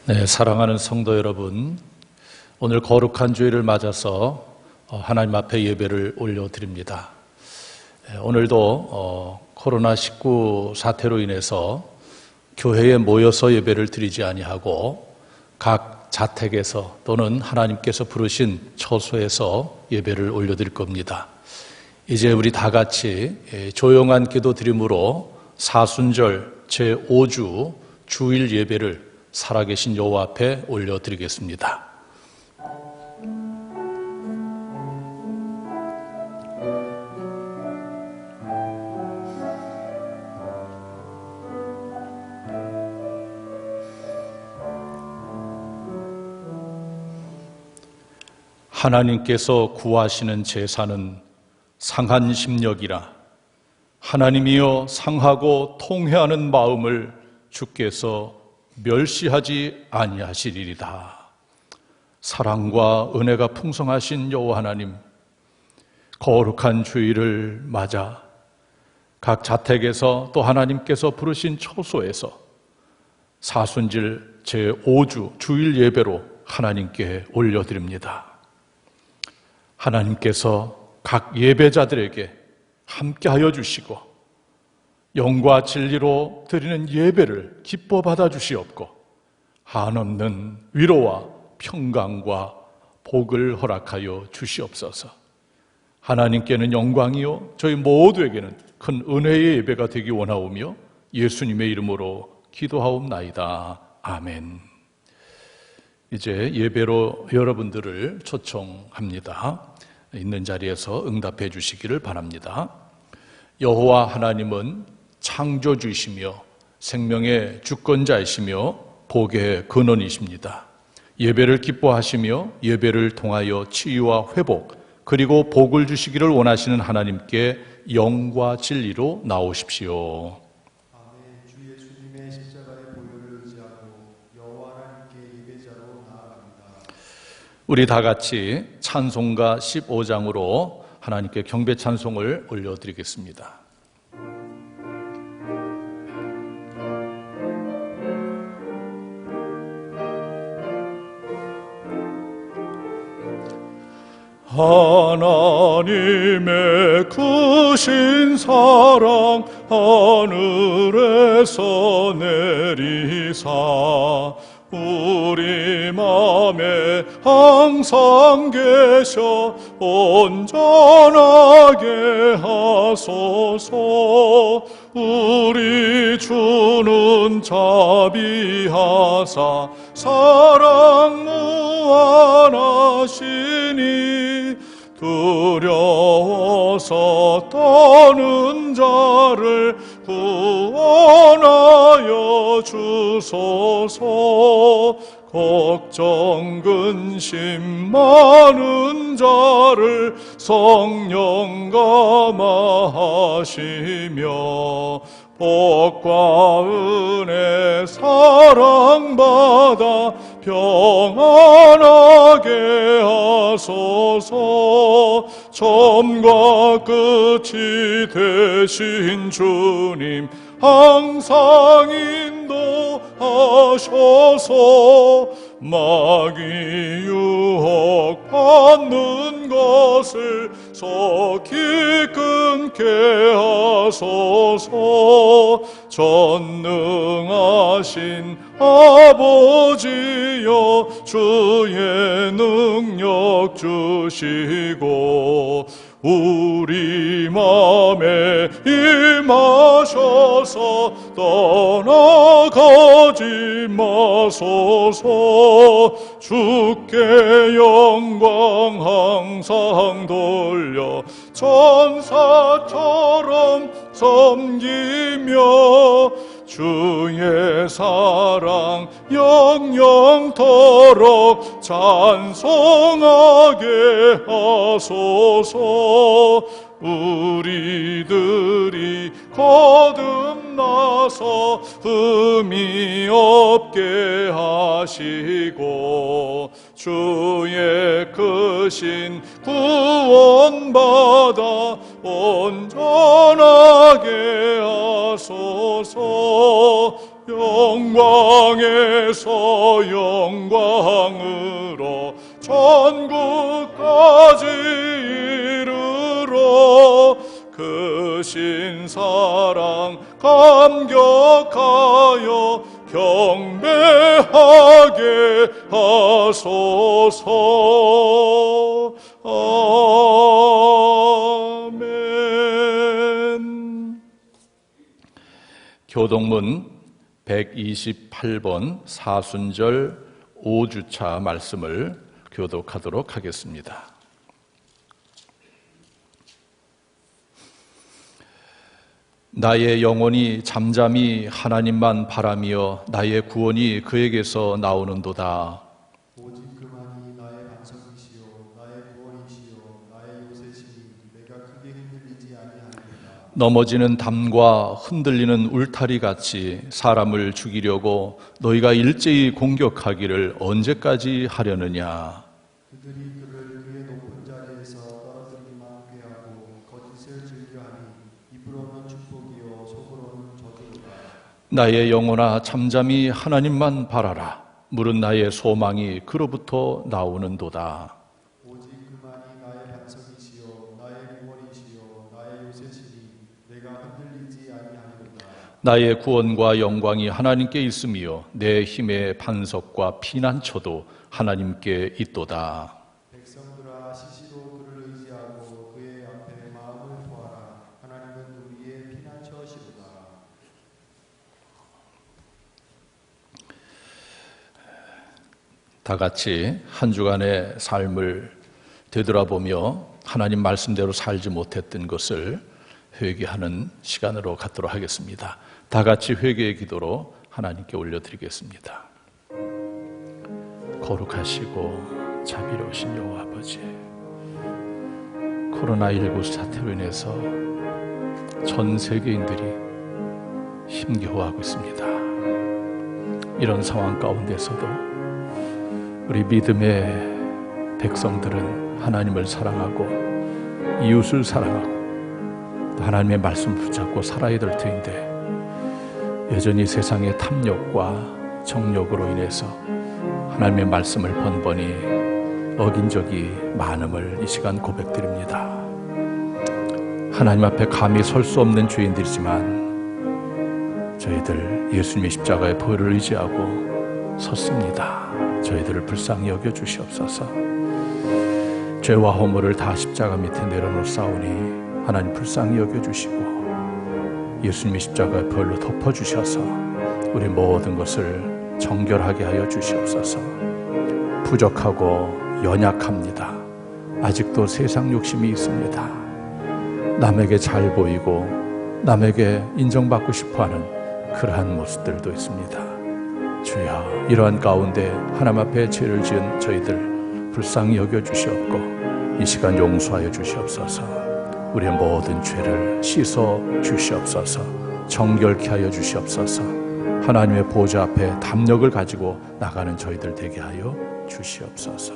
네, 사랑하는 성도 여러분, 오늘 거룩한 주일을 맞아서 하나님 앞에 예배를 올려드립니다. 오늘도 코로나19 사태로 인해서 교회에 모여서 예배를 드리지 아니하고 각 자택에서 또는 하나님께서 부르신 처소에서 예배를 올려드릴 겁니다. 이제 우리 다 같이 조용한 기도 드림으로 사순절 제5주 주일 예배를 살아계신 여호와 앞에 올려드리겠습니다. 하나님께서 구하시는 제사는 상한 심령이라. 하나님이여, 상하고 통회하는 마음을 주께서 멸시하지 아니하시리이다. 사랑과 은혜가 풍성하신 여호와 하나님, 거룩한 주일을 맞아 각 자택에서 또 하나님께서 부르신 처소에서 사순절 제5주 주일 예배로 하나님께 올려드립니다. 하나님께서 각 예배자들에게 함께하여 주시고 영과 진리로 드리는 예배를 기뻐 받아주시옵고 한없는 위로와 평강과 복을 허락하여 주시옵소서. 하나님께는 영광이요 저희 모두에게는 큰 은혜의 예배가 되기 원하오며 예수님의 이름으로 기도하옵나이다. 아멘. 이제 예배로 여러분들을 초청합니다. 있는 자리에서 응답해 주시기를 바랍니다. 여호와 하나님은 창조주이시며 생명의 주권자이시며 복의 근원이십니다. 예배를 기뻐하시며 예배를 통하여 치유와 회복 그리고 복을 주시기를 원하시는 하나님께 영과 진리로 나오십시오. 아멘. 주 예수님의 십자가의 보혈을 의지하고 여호와 하나님께 예배자로 나아갑니다. 우리 다 같이 찬송가 15장으로 하나님께 경배 찬송을 올려드리겠습니다. 하나님의 크신 사랑 하늘에서 내리사 우리 맘에 항상 계셔 온전하게 하소서. 우리 주는 자비하사 사랑 무한하시니 두려워서 떠는 자를 구원하여 주소서. 걱정 근심 많은 자를 성령 감화하시며 복과 은혜 사랑받아 평안하게 하소서. 처음과 끝이 되신 주님 항상 인도하셔서 마귀 유혹 받는 것을 속히 끊게 하소서. 전능하신 아버지여 주의 능력 주시고 우리 맘에 임하셔서 떠나가지 마소서. 주께 영광 항상 돌려 천사처럼 섬기며 주의 사랑 영영토록 찬송하게 하소서. 우리들이 거듭나서 흠이 없게 하시고 주의 크신 구원받아 온전하게 하소서. 영광의 땅에서 영광으로 천국까지 이르러 그 신사랑 감격하여 경배하게 하소서. 아멘. 교동문 128번 사순절 5주차 말씀을 교독하도록 하겠습니다. 나의 영혼이 잠잠히 하나님만 바라며 나의 구원이 그에게서 나오는도다. 오직 그만이 나의 반석이시요 나의 구원이시요 나의 요새시니 내가 크게 흔들리지 아니하리로다. 넘어지는 담과 흔들리는 울타리 같이 사람을 죽이려고 너희가 일제히 공격하기를 언제까지 하려느냐. 그들이 그를 그의 높은 자리에서 떨어뜨리기만 꾀하고 거짓을 즐겨하니 입으로는 축복이요 속으로는 저주로다. 나의 영혼아 잠잠히 하나님만 바라라. 물은 나의 소망이 그로부터 나오는도다. 오직 그만이 나의 반석이시요 나의 구원이시요 나의 요새시니 내가 흔들리지 아니하리로다. 나의 구원과 영광이 하나님께 있으며 내 힘의 반석과 피난처도 하나님께 있도다. 백성들아 시시로 그를 의지하고 그의 앞에 마음을 토하라. 하나님은 우리의 피난처시로다. 다 같이 한 주간의 삶을 되돌아보며 하나님 말씀대로 살지 못했던 것을 회개하는 시간으로 갖도록 하겠습니다. 다 같이 회개의 기도로 하나님께 올려드리겠습니다. 거룩하시고 자비로우신 여호와 아버지, 코로나19 사태로 인해서 전 세계인들이 힘겨워하고 있습니다. 이런 상황 가운데서도 우리 믿음의 백성들은 하나님을 사랑하고 이웃을 사랑하고 또 하나님의 말씀을 붙잡고 살아야 될 터인데 여전히 세상의 탐욕과 정욕으로 인해서 하나님의 말씀을 번번이 어긴 적이 많음을 이 시간 고백드립니다. 하나님 앞에 감히 설 수 없는 죄인들이지만 저희들 예수님의 십자가의 보혈을 의지하고 섰습니다. 저희들을 불쌍히 여겨 주시옵소서. 죄와 허물을 다 십자가 밑에 내려놓사오니 하나님 불쌍히 여겨 주시고 예수님의 십자가의 보혈로 덮어 주셔서 우리 모든 것을 정결하게 하여 주시옵소서. 부족하고 연약합니다. 아직도 세상 욕심이 있습니다. 남에게 잘 보이고 남에게 인정받고 싶어하는 그러한 모습들도 있습니다. 주여, 이러한 가운데 하나님 앞에 죄를 지은 저희들 불쌍히 여겨주시옵고 이 시간 용서하여 주시옵소서. 우리의 모든 죄를 씻어 주시옵소서. 정결케 하여 주시옵소서. 하나님의 보좌 앞에 담력을 가지고 나가는 저희들 되게 하여 주시옵소서.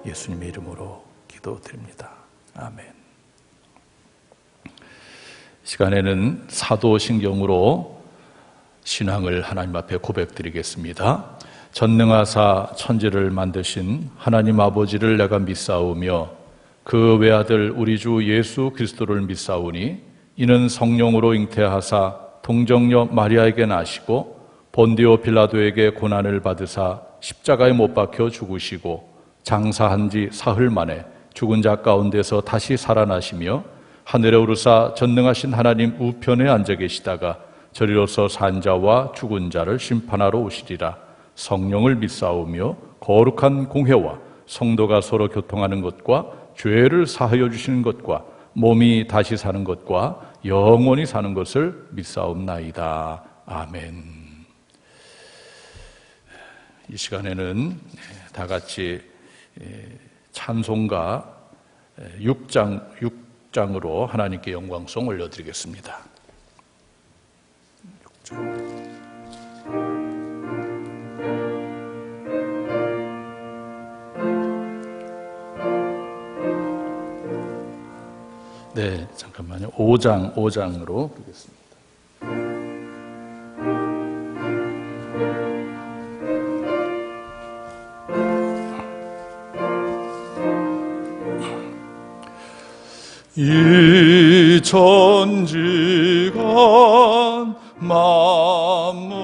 예수님의 이름으로 기도드립니다. 아멘. 시간에는 사도신경으로 신앙을 하나님 앞에 고백드리겠습니다. 전능하사 천지를 만드신 하나님 아버지를 내가 믿사오며 그 외아들 우리 주 예수 그리스도를 믿사오니 이는 성령으로 잉태하사 동정녀 마리아에게 나시고 본디오 빌라도에게 고난을 받으사 십자가에 못 박혀 죽으시고 장사한 지 사흘 만에 죽은 자 가운데서 다시 살아나시며 하늘에 오르사 전능하신 하나님 우편에 앉아 계시다가 저리로서 산 자와 죽은 자를 심판하러 오시리라. 성령을 믿사오며 거룩한 공회와 성도가 서로 교통하는 것과 죄를 사하여 주시는 것과 몸이 다시 사는 것과 영원히 사는 것을 믿사옵나이다. 아멘. 이 시간에는 다 같이 찬송가 6장으로 하나님께 영광송 올려드리겠습니다. 6장. 네, 잠깐만요. 5장으로 보겠습니다. 이 천지간 만물들아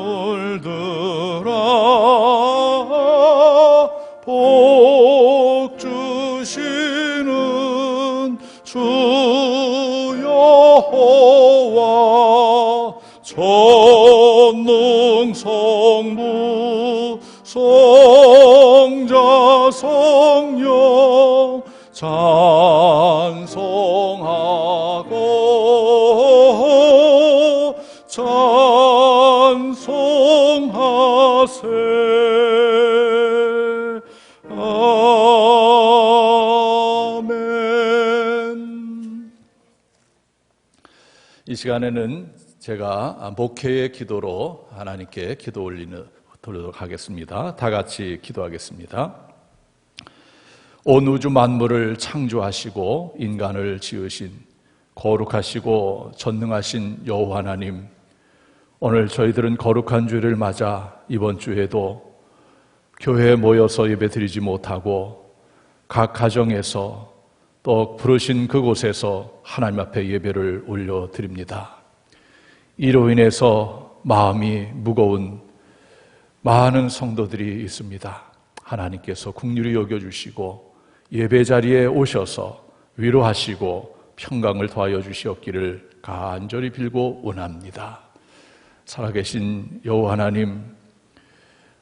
복 주시는 주 여호와 전능성부 성자 성령 찬송하고 찬송하세. 아멘. 이 시간에는 제가 목회의 기도로 하나님께 기도 올리도록 하겠습니다. 다 같이 기도하겠습니다. 온 우주 만물을 창조하시고 인간을 지으신 거룩하시고 전능하신 여호와 하나님, 오늘 저희들은 거룩한 주일을 맞아 이번 주에도 교회에 모여서 예배드리지 못하고 각 가정에서 또 부르신 그곳에서 하나님 앞에 예배를 올려드립니다. 이로 인해서 마음이 무거운 많은 성도들이 있습니다. 하나님께서 긍휼히 여겨주시고 예배 자리에 오셔서 위로하시고 평강을 더하여 주시옵기를 간절히 빌고 원합니다. 살아계신 여호와 하나님,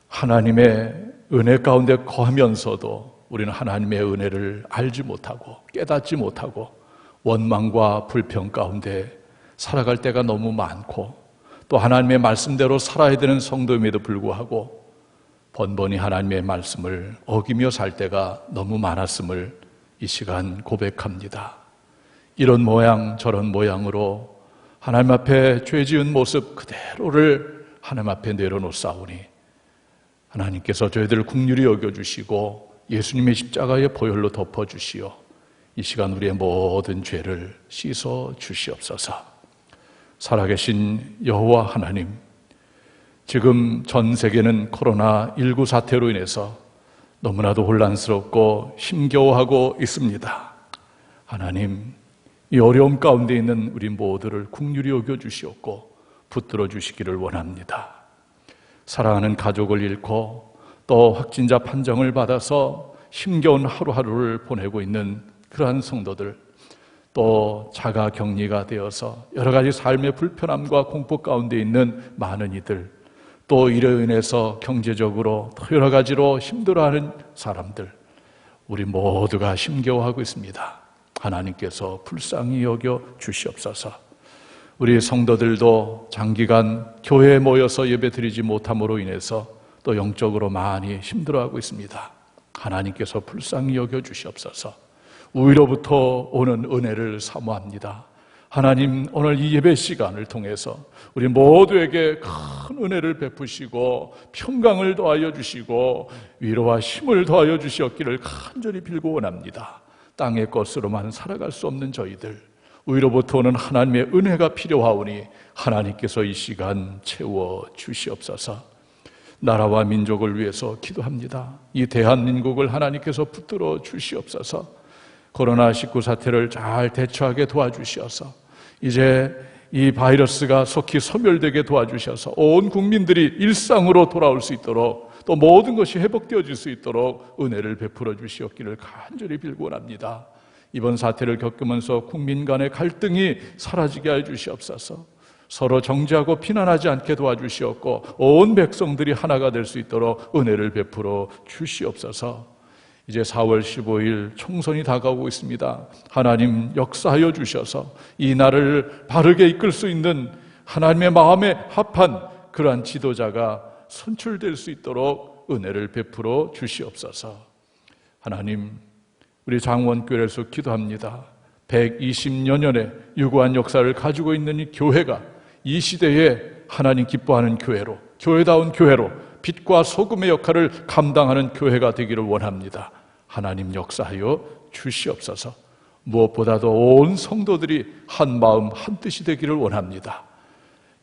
하나님의 은혜 가운데 거하면서도 우리는 하나님의 은혜를 알지 못하고 깨닫지 못하고 원망과 불평 가운데 살아갈 때가 너무 많고, 또 하나님의 말씀대로 살아야 되는 성도임에도 불구하고 번번이 하나님의 말씀을 어기며 살 때가 너무 많았음을 이 시간 고백합니다. 이런 모양 저런 모양으로 하나님 앞에 죄 지은 모습 그대로를 하나님 앞에 내려놓사오니 하나님께서 저희들을 긍휼히 여겨주시고 예수님의 십자가의 보혈로 덮어주시어 이 시간 우리의 모든 죄를 씻어 주시옵소서. 살아계신 여호와 하나님, 지금 전 세계는 코로나19 사태로 인해서 너무나도 혼란스럽고 힘겨워하고 있습니다. 하나님, 이 어려움 가운데 있는 우리 모두를 긍휼히 여겨주시옵고 붙들어 주시기를 원합니다. 사랑하는 가족을 잃고 또 확진자 판정을 받아서 힘겨운 하루하루를 보내고 있는 그러한 성도들, 또 자가 격리가 되어서 여러 가지 삶의 불편함과 공포 가운데 있는 많은 이들, 또 이로 인해서 경제적으로 또 여러 가지로 힘들어하는 사람들, 우리 모두가 힘겨워하고 있습니다. 하나님께서 불쌍히 여겨 주시옵소서. 우리 성도들도 장기간 교회에 모여서 예배드리지 못함으로 인해서 또 영적으로 많이 힘들어하고 있습니다. 하나님께서 불쌍히 여겨 주시옵소서. 위로부터 오는 은혜를 사모합니다. 하나님, 오늘 이 예배 시간을 통해서 우리 모두에게 큰 은혜를 베푸시고 평강을 더하여 주시고 위로와 힘을 더하여 주시옵기를 간절히 빌고 원합니다. 땅의 것으로만 살아갈 수 없는 저희들, 위로부터 오는 하나님의 은혜가 필요하오니 하나님께서 이 시간 채워 주시옵소서. 나라와 민족을 위해서 기도합니다. 이 대한민국을 하나님께서 붙들어 주시옵소서. 코로나19 사태를 잘 대처하게 도와주셔서 이제 이 바이러스가 속히 소멸되게 도와주셔서 온 국민들이 일상으로 돌아올 수 있도록, 또 모든 것이 회복되어질 수 있도록 은혜를 베풀어 주시옵기를 간절히 빌고 원합니다. 이번 사태를 겪으면서 국민 간의 갈등이 사라지게 해 주시옵소서. 서로 정죄하고 비난하지 않게 도와주시옵고 온 백성들이 하나가 될 수 있도록 은혜를 베풀어 주시옵소서. 이제 4월 15일 총선이 다가오고 있습니다. 하나님 역사하여 주셔서 이 나라를 바르게 이끌 수 있는 하나님의 마음에 합한 그러한 지도자가 선출될 수 있도록 은혜를 베풀어 주시옵소서. 하나님, 우리 장원교회에서 기도합니다. 120여 년의 유구한 역사를 가지고 있는 이 교회가 이 시대에 하나님 기뻐하는 교회로, 교회다운 교회로 빛과 소금의 역할을 감당하는 교회가 되기를 원합니다. 하나님 역사하여 주시옵소서. 무엇보다도 온 성도들이 한 마음 한 뜻이 되기를 원합니다.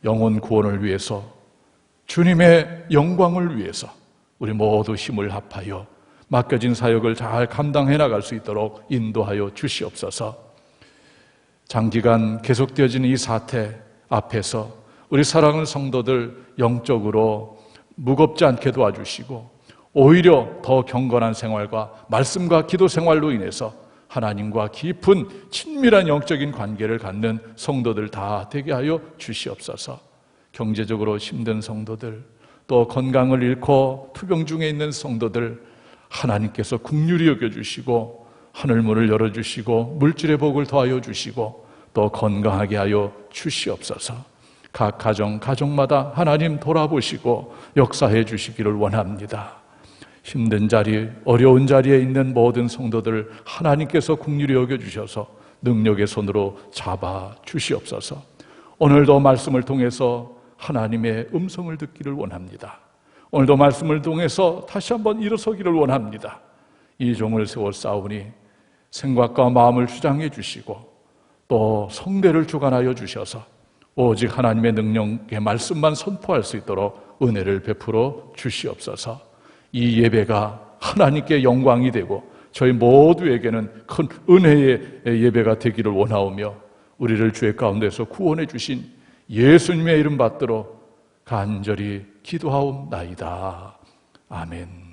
영혼 구원을 위해서, 주님의 영광을 위해서 우리 모두 힘을 합하여 맡겨진 사역을 잘 감당해 나갈 수 있도록 인도하여 주시옵소서. 장기간 계속되어지는 이 사태 앞에서 우리 사랑하는 성도들 영적으로 무겁지 않게 도와주시고 오히려 더 경건한 생활과 말씀과 기도 생활로 인해서 하나님과 깊은 친밀한 영적인 관계를 갖는 성도들 다 되게 하여 주시옵소서. 경제적으로 힘든 성도들, 또 건강을 잃고 투병 중에 있는 성도들 하나님께서 긍휼히 여겨주시고 하늘문을 열어주시고 물질의 복을 더하여 주시고 또 건강하게 하여 주시옵소서. 각 가정마다 하나님 돌아보시고 역사해 주시기를 원합니다. 힘든 자리, 어려운 자리에 있는 모든 성도들 하나님께서 긍휼히 여겨주셔서 능력의 손으로 잡아 주시옵소서. 오늘도 말씀을 통해서 하나님의 음성을 듣기를 원합니다. 오늘도 말씀을 통해서 다시 한번 일어서기를 원합니다. 이 종을 세워 싸우니 생각과 마음을 주장해 주시고 또 성례를 주관하여 주셔서 오직 하나님의 능력의 말씀만 선포할 수 있도록 은혜를 베풀어 주시옵소서. 이 예배가 하나님께 영광이 되고 저희 모두에게는 큰 은혜의 예배가 되기를 원하오며 우리를 죄 가운데서 구원해 주신 예수님의 이름 받들어 간절히 기도하옵나이다. 아멘.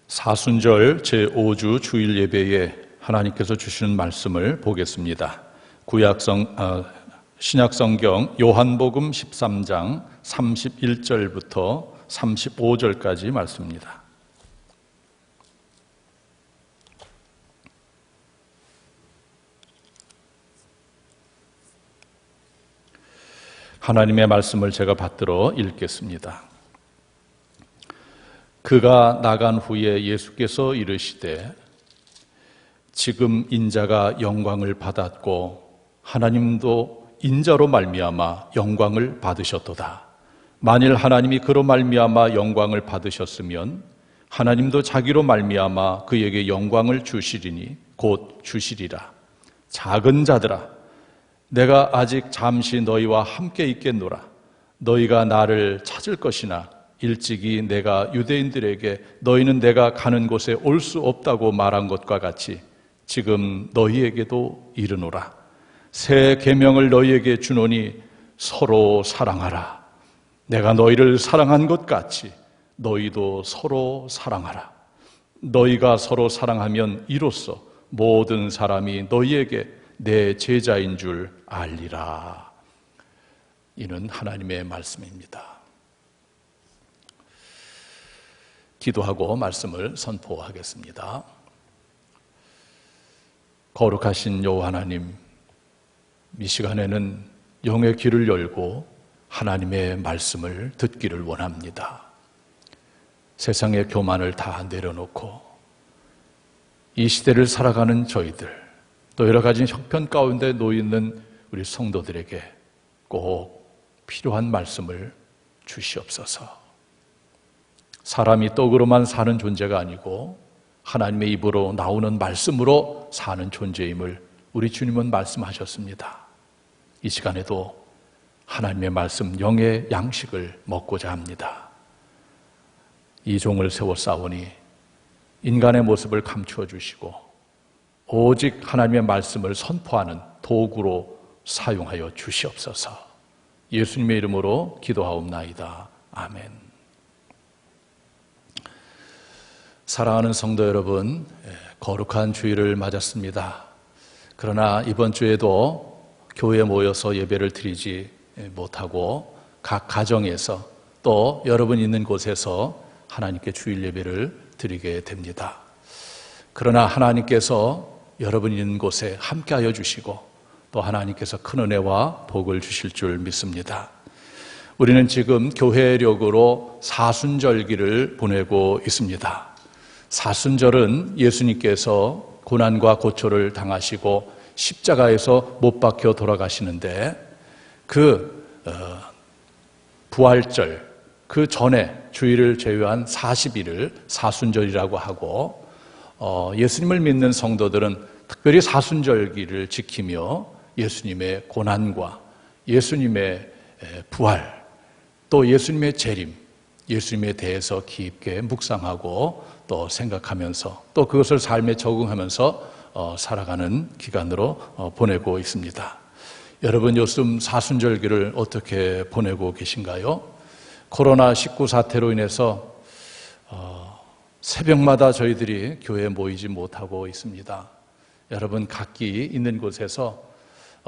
사순절 제5주 주일 예배에 하나님께서 주시는 말씀을 보겠습니다. 신약성경 요한복음 13장 31절부터 35절까지 말씀입니다. 하나님의 말씀을 제가 받들어 읽겠습니다. 그가 나간 후에 예수께서 이르시되 지금 인자가 영광을 받았고 하나님도 인자로 말미암아 영광을 받으셨도다. 만일 하나님이 그로 말미암아 영광을 받으셨으면 하나님도 자기로 말미암아 그에게 영광을 주시리니 곧 주시리라. 작은 자들아, 내가 아직 잠시 너희와 함께 있겠노라. 너희가 나를 찾을 것이나 일찍이 내가 유대인들에게 너희는 내가 가는 곳에 올 수 없다고 말한 것과 같이 지금 너희에게도 이르노라. 새 계명을 너희에게 주노니 서로 사랑하라. 내가 너희를 사랑한 것 같이 너희도 서로 사랑하라. 너희가 서로 사랑하면 이로써 모든 사람이 너희에게 내 제자인 줄 알리라. 이는 하나님의 말씀입니다. 기도하고 말씀을 선포하겠습니다. 거룩하신 여호와 하나님, 이 시간에는 영의 귀를 열고 하나님의 말씀을 듣기를 원합니다. 세상의 교만을 다 내려놓고 이 시대를 살아가는 저희들, 또 여러 가지 형편 가운데 놓여있는 우리 성도들에게 꼭 필요한 말씀을 주시옵소서. 사람이 떡으로만 사는 존재가 아니고 하나님의 입으로 나오는 말씀으로 사는 존재임을 우리 주님은 말씀하셨습니다. 이 시간에도 하나님의 말씀 영의 양식을 먹고자 합니다. 이 종을 세워 싸우니 인간의 모습을 감추어 주시고 오직 하나님의 말씀을 선포하는 도구로 사용하여 주시옵소서. 예수님의 이름으로 기도하옵나이다. 아멘. 사랑하는 성도 여러분, 거룩한 주일을 맞았습니다. 그러나 이번 주에도 교회에 모여서 예배를 드리지 못하고 각 가정에서 또 여러분 있는 곳에서 하나님께 주일 예배를 드리게 됩니다. 그러나 하나님께서 여러분 있는 곳에 함께하여 주시고 또 하나님께서 큰 은혜와 복을 주실 줄 믿습니다. 우리는 지금 교회력으로 사순절기를 보내고 있습니다. 사순절은 예수님께서 고난과 고초를 당하시고 십자가에서 못 박혀 돌아가시는데 그 부활절 그 전에 주일을 제외한 40일을 사순절이라고 하고 예수님을 믿는 성도들은 특별히 사순절기를 지키며 예수님의 고난과 예수님의 부활, 또 예수님의 재림, 예수님에 대해서 깊게 묵상하고 또 생각하면서 또 그것을 삶에 적응하면서 살아가는 기간으로 보내고 있습니다. 여러분 요즘 사순절기를 어떻게 보내고 계신가요? 코로나19 사태로 인해서 새벽마다 저희들이 교회에 모이지 못하고 있습니다. 여러분 각기 있는 곳에서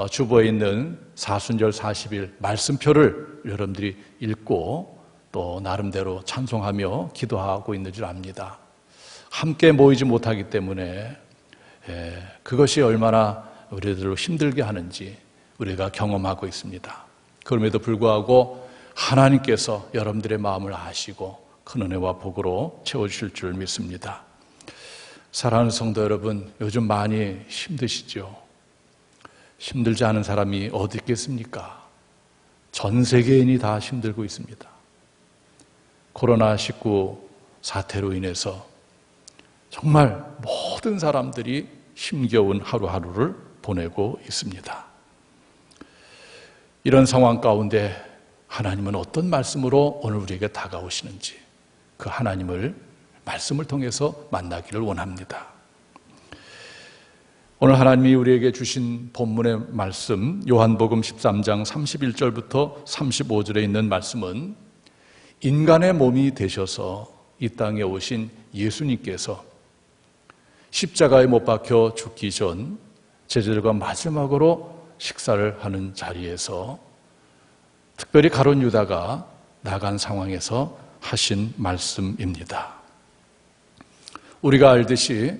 주보에 있는 사순절 40일 말씀표를 여러분들이 읽고 또 나름대로 찬송하며 기도하고 있는 줄 압니다. 함께 모이지 못하기 때문에 그것이 얼마나 우리들을 힘들게 하는지 우리가 경험하고 있습니다. 그럼에도 불구하고 하나님께서 여러분들의 마음을 아시고 큰 은혜와 복으로 채워주실 줄 믿습니다. 사랑하는 성도 여러분, 요즘 많이 힘드시죠? 힘들지 않은 사람이 어디 있겠습니까? 전 세계인이 다 힘들고 있습니다. 코로나19 사태로 인해서 정말 모든 사람들이 힘겨운 하루하루를 보내고 있습니다. 이런 상황 가운데 하나님은 어떤 말씀으로 오늘 우리에게 다가오시는지 그 하나님을 말씀을 통해서 만나기를 원합니다. 오늘 하나님이 우리에게 주신 본문의 말씀 요한복음 13장 31절부터 35절에 있는 말씀은 인간의 몸이 되셔서 이 땅에 오신 예수님께서 십자가에 못 박혀 죽기 전 제자들과 마지막으로 식사를 하는 자리에서 특별히 가룟 유다가 나간 상황에서 하신 말씀입니다. 우리가 알듯이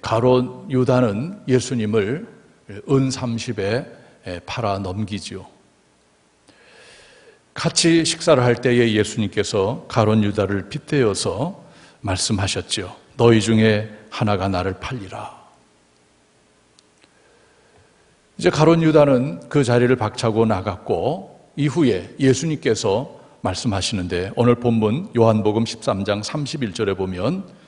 가룟 유다는 예수님을 은 30에 팔아 넘기지요. 같이 식사를 할 때에 예수님께서 가룟 유다를 빗대어서 말씀하셨죠. 너희 중에 하나가 나를 팔리라. 이제 가룟 유다는 그 자리를 박차고 나갔고 이후에 예수님께서 말씀하시는데 오늘 본문 요한복음 13장 31절에 보면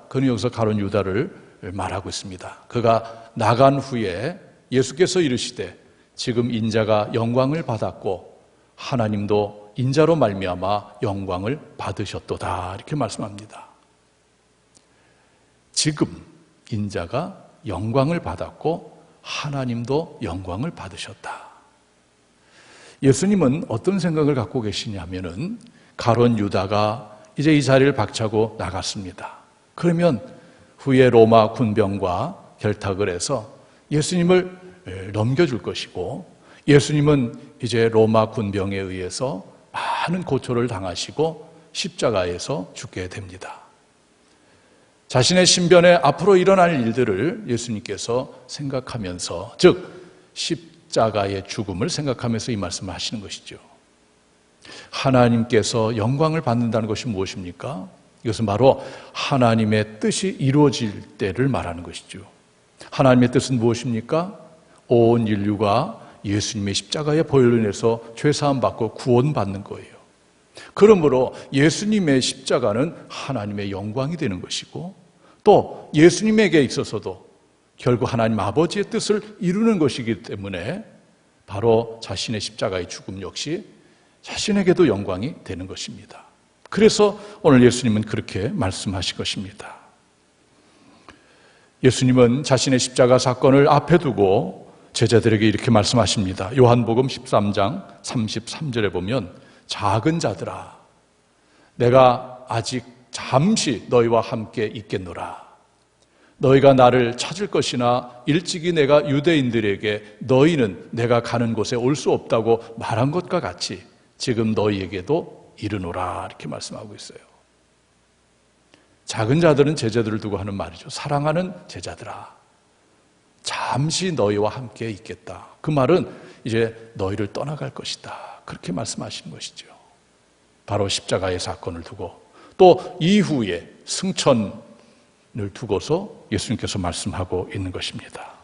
그는 여기서 가룟 유다를 말하고 있습니다. 그가 나간 후에 예수께서 이르시되 지금 인자가 영광을 받았고 하나님도 인자로 말미암아 영광을 받으셨도다 이렇게 말씀합니다. 지금 인자가 영광을 받았고 하나님도 영광을 받으셨다. 예수님은 어떤 생각을 갖고 계시냐면은 가룟 유다가 이제 이 자리를 박차고 나갔습니다. 그러면 후에 로마 군병과 결탁을 해서 예수님을 넘겨줄 것이고 예수님은 이제 로마 군병에 의해서 많은 고초를 당하시고 십자가에서 죽게 됩니다. 자신의 신변에 앞으로 일어날 일들을 예수님께서 생각하면서 즉 십자가의 죽음을 생각하면서 이 말씀을 하시는 것이죠. 하나님께서 영광을 받는다는 것이 무엇입니까? 이것은 바로 하나님의 뜻이 이루어질 때를 말하는 것이죠. 하나님의 뜻은 무엇입니까? 온 인류가 예수님의 십자가의 보혈로 인해서 죄사함 받고 구원받는 거예요. 그러므로 예수님의 십자가는 하나님의 영광이 되는 것이고 또 예수님에게 있어서도 결국 하나님 아버지의 뜻을 이루는 것이기 때문에 바로 자신의 십자가의 죽음 역시 자신에게도 영광이 되는 것입니다. 그래서 오늘 예수님은 그렇게 말씀하실 것입니다. 예수님은 자신의 십자가 사건을 앞에 두고 제자들에게 이렇게 말씀하십니다. 요한복음 13장 33절에 보면 작은 자들아 내가 아직 잠시 너희와 함께 있겠노라. 너희가 나를 찾을 것이나 일찍이 내가 유대인들에게 너희는 내가 가는 곳에 올 수 없다고 말한 것과 같이 지금 너희에게도 이르노라 이렇게 말씀하고 있어요. 작은 자들은 제자들을 두고 하는 말이죠. 사랑하는 제자들아 잠시 너희와 함께 있겠다. 그 말은 이제 너희를 떠나갈 것이다. 그렇게 말씀하시는 것이죠. 바로 십자가의 사건을 두고 또 이후에 승천을 두고서 예수님께서 말씀하고 있는 것입니다.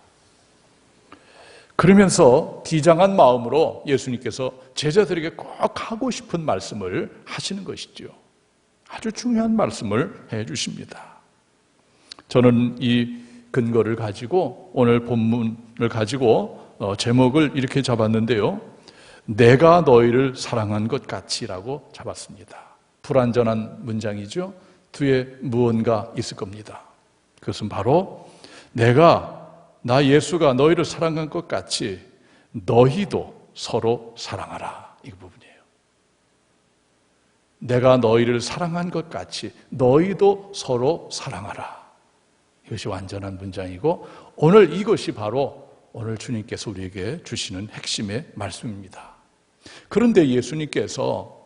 그러면서 비장한 마음으로 예수님께서 제자들에게 꼭 하고 싶은 말씀을 하시는 것이죠. 아주 중요한 말씀을 해 주십니다. 저는 이 근거를 가지고 오늘 본문을 가지고 제목을 이렇게 잡았는데요. 내가 너희를 사랑한 것 같이라고 잡았습니다. 불완전한 문장이죠. 뒤에 무언가 있을 겁니다. 그것은 바로 나 예수가 너희를 사랑한 것 같이 너희도 서로 사랑하라. 이 부분이에요. 내가 너희를 사랑한 것 같이 너희도 서로 사랑하라. 이것이 완전한 문장이고 오늘 이것이 바로 오늘 주님께서 우리에게 주시는 핵심의 말씀입니다. 그런데 예수님께서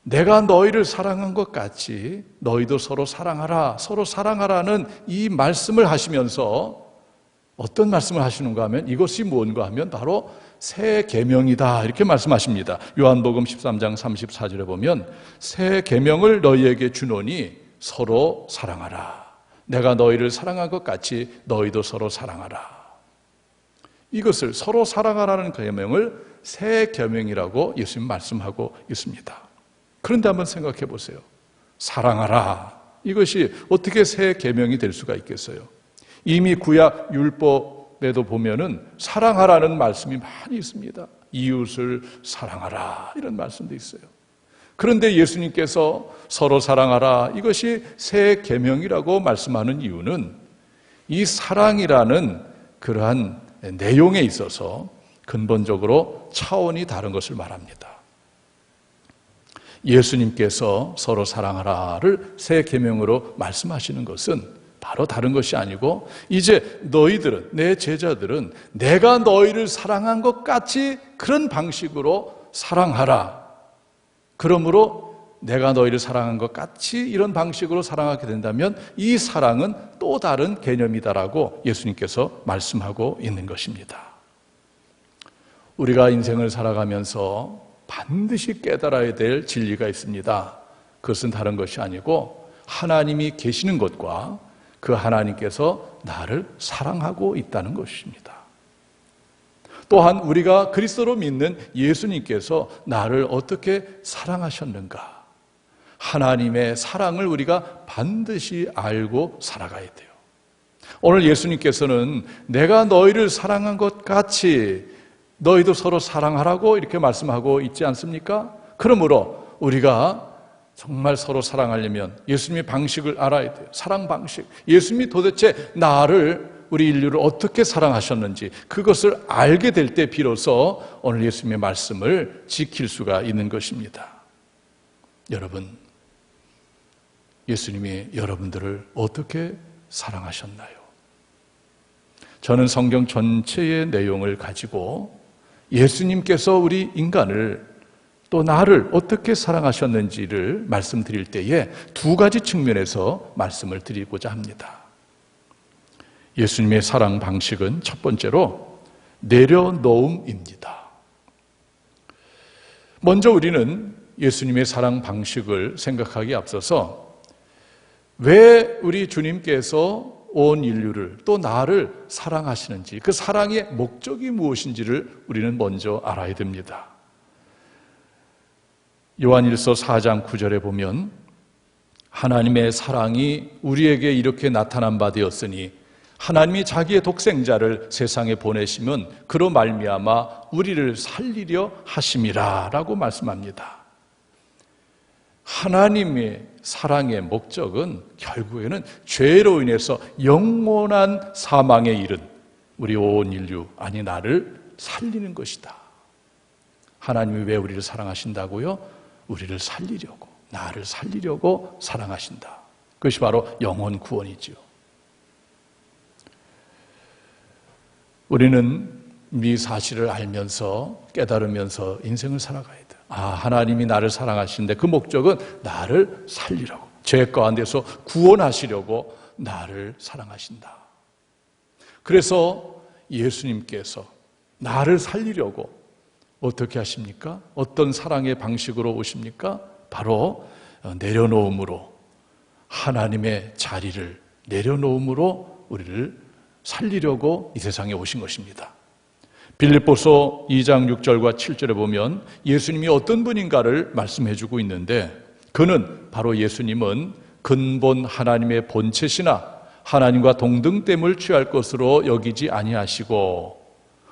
내가 너희를 사랑한 것 같이 너희도 서로 사랑하라, 서로 사랑하라는 이 말씀을 하시면서 어떤 말씀을 하시는가 하면 이것이 뭔가 하면 바로 새 계명이다 이렇게 말씀하십니다. 요한복음 13장 34절에 보면 새 계명을 너희에게 주노니 서로 사랑하라. 내가 너희를 사랑한 것 같이 너희도 서로 사랑하라. 이것을 서로 사랑하라는 계명을 새 계명이라고 예수님 말씀하고 있습니다. 그런데 한번 생각해 보세요. 사랑하라. 이것이 어떻게 새 계명이 될 수가 있겠어요? 이미 구약 율법에도 보면은 사랑하라는 말씀이 많이 있습니다. 이웃을 사랑하라 이런 말씀도 있어요. 그런데 예수님께서 서로 사랑하라 이것이 새 계명이라고 말씀하는 이유는 이 사랑이라는 그러한 내용에 있어서 근본적으로 차원이 다른 것을 말합니다. 예수님께서 서로 사랑하라를 새 계명으로 말씀하시는 것은 바로 다른 것이 아니고 이제 너희들은 내 제자들은 내가 너희를 사랑한 것 같이 그런 방식으로 사랑하라. 그러므로 내가 너희를 사랑한 것 같이 이런 방식으로 사랑하게 된다면 이 사랑은 또 다른 개념이다라고 예수님께서 말씀하고 있는 것입니다. 우리가 인생을 살아가면서 반드시 깨달아야 될 진리가 있습니다. 그것은 다른 것이 아니고 하나님이 계시는 것과 그 하나님께서 나를 사랑하고 있다는 것입니다. 또한 우리가 그리스도로 믿는 예수님께서 나를 어떻게 사랑하셨는가? 하나님의 사랑을 우리가 반드시 알고 살아가야 돼요. 오늘 예수님께서는 내가 너희를 사랑한 것 같이 너희도 서로 사랑하라고 이렇게 말씀하고 있지 않습니까? 그러므로 우리가 정말 서로 사랑하려면 예수님의 방식을 알아야 돼요. 사랑 방식. 예수님이 도대체 우리 인류를 어떻게 사랑하셨는지 그것을 알게 될 때 비로소 오늘 예수님의 말씀을 지킬 수가 있는 것입니다. 여러분, 예수님이 여러분들을 어떻게 사랑하셨나요? 저는 성경 전체의 내용을 가지고 예수님께서 우리 인간을 또 나를 어떻게 사랑하셨는지를 말씀드릴 때에 두 가지 측면에서 말씀을 드리고자 합니다. 예수님의 사랑 방식은 첫 번째로 내려놓음입니다. 먼저 우리는 예수님의 사랑 방식을 생각하기에 앞서서 왜 우리 주님께서 온 인류를 또 나를 사랑하시는지 그 사랑의 목적이 무엇인지를 우리는 먼저 알아야 됩니다. 요한일서 4장 9절에 보면 하나님의 사랑이 우리에게 이렇게 나타난 바 되었으니 하나님이 자기의 독생자를 세상에 보내시면 그로 말미암아 우리를 살리려 하심이라 라고 말씀합니다. 하나님의 사랑의 목적은 결국에는 죄로 인해서 영원한 사망에 이른 우리 온 인류, 아니 나를 살리는 것이다. 하나님이 왜 우리를 사랑하신다고요? 우리를 살리려고, 나를 살리려고 사랑하신다. 그것이 바로 영혼 구원이지요. 우리는 이 사실을 알면서 깨달으면서 인생을 살아가야 돼. 하나님이 나를 사랑하시는데 그 목적은 나를 살리려고, 죄 가운데서 구원하시려고 나를 사랑하신다. 그래서 예수님께서 나를 살리려고 어떻게 하십니까? 어떤 사랑의 방식으로 오십니까? 바로 내려놓음으로, 하나님의 자리를 내려놓음으로 우리를 살리려고 이 세상에 오신 것입니다. 빌립보서 2장 6절과 7절에 보면 예수님이 어떤 분인가를 말씀해 주고 있는데 그는 바로 예수님은 근본 하나님의 본체시나 하나님과 동등됨을 취할 것으로 여기지 아니하시고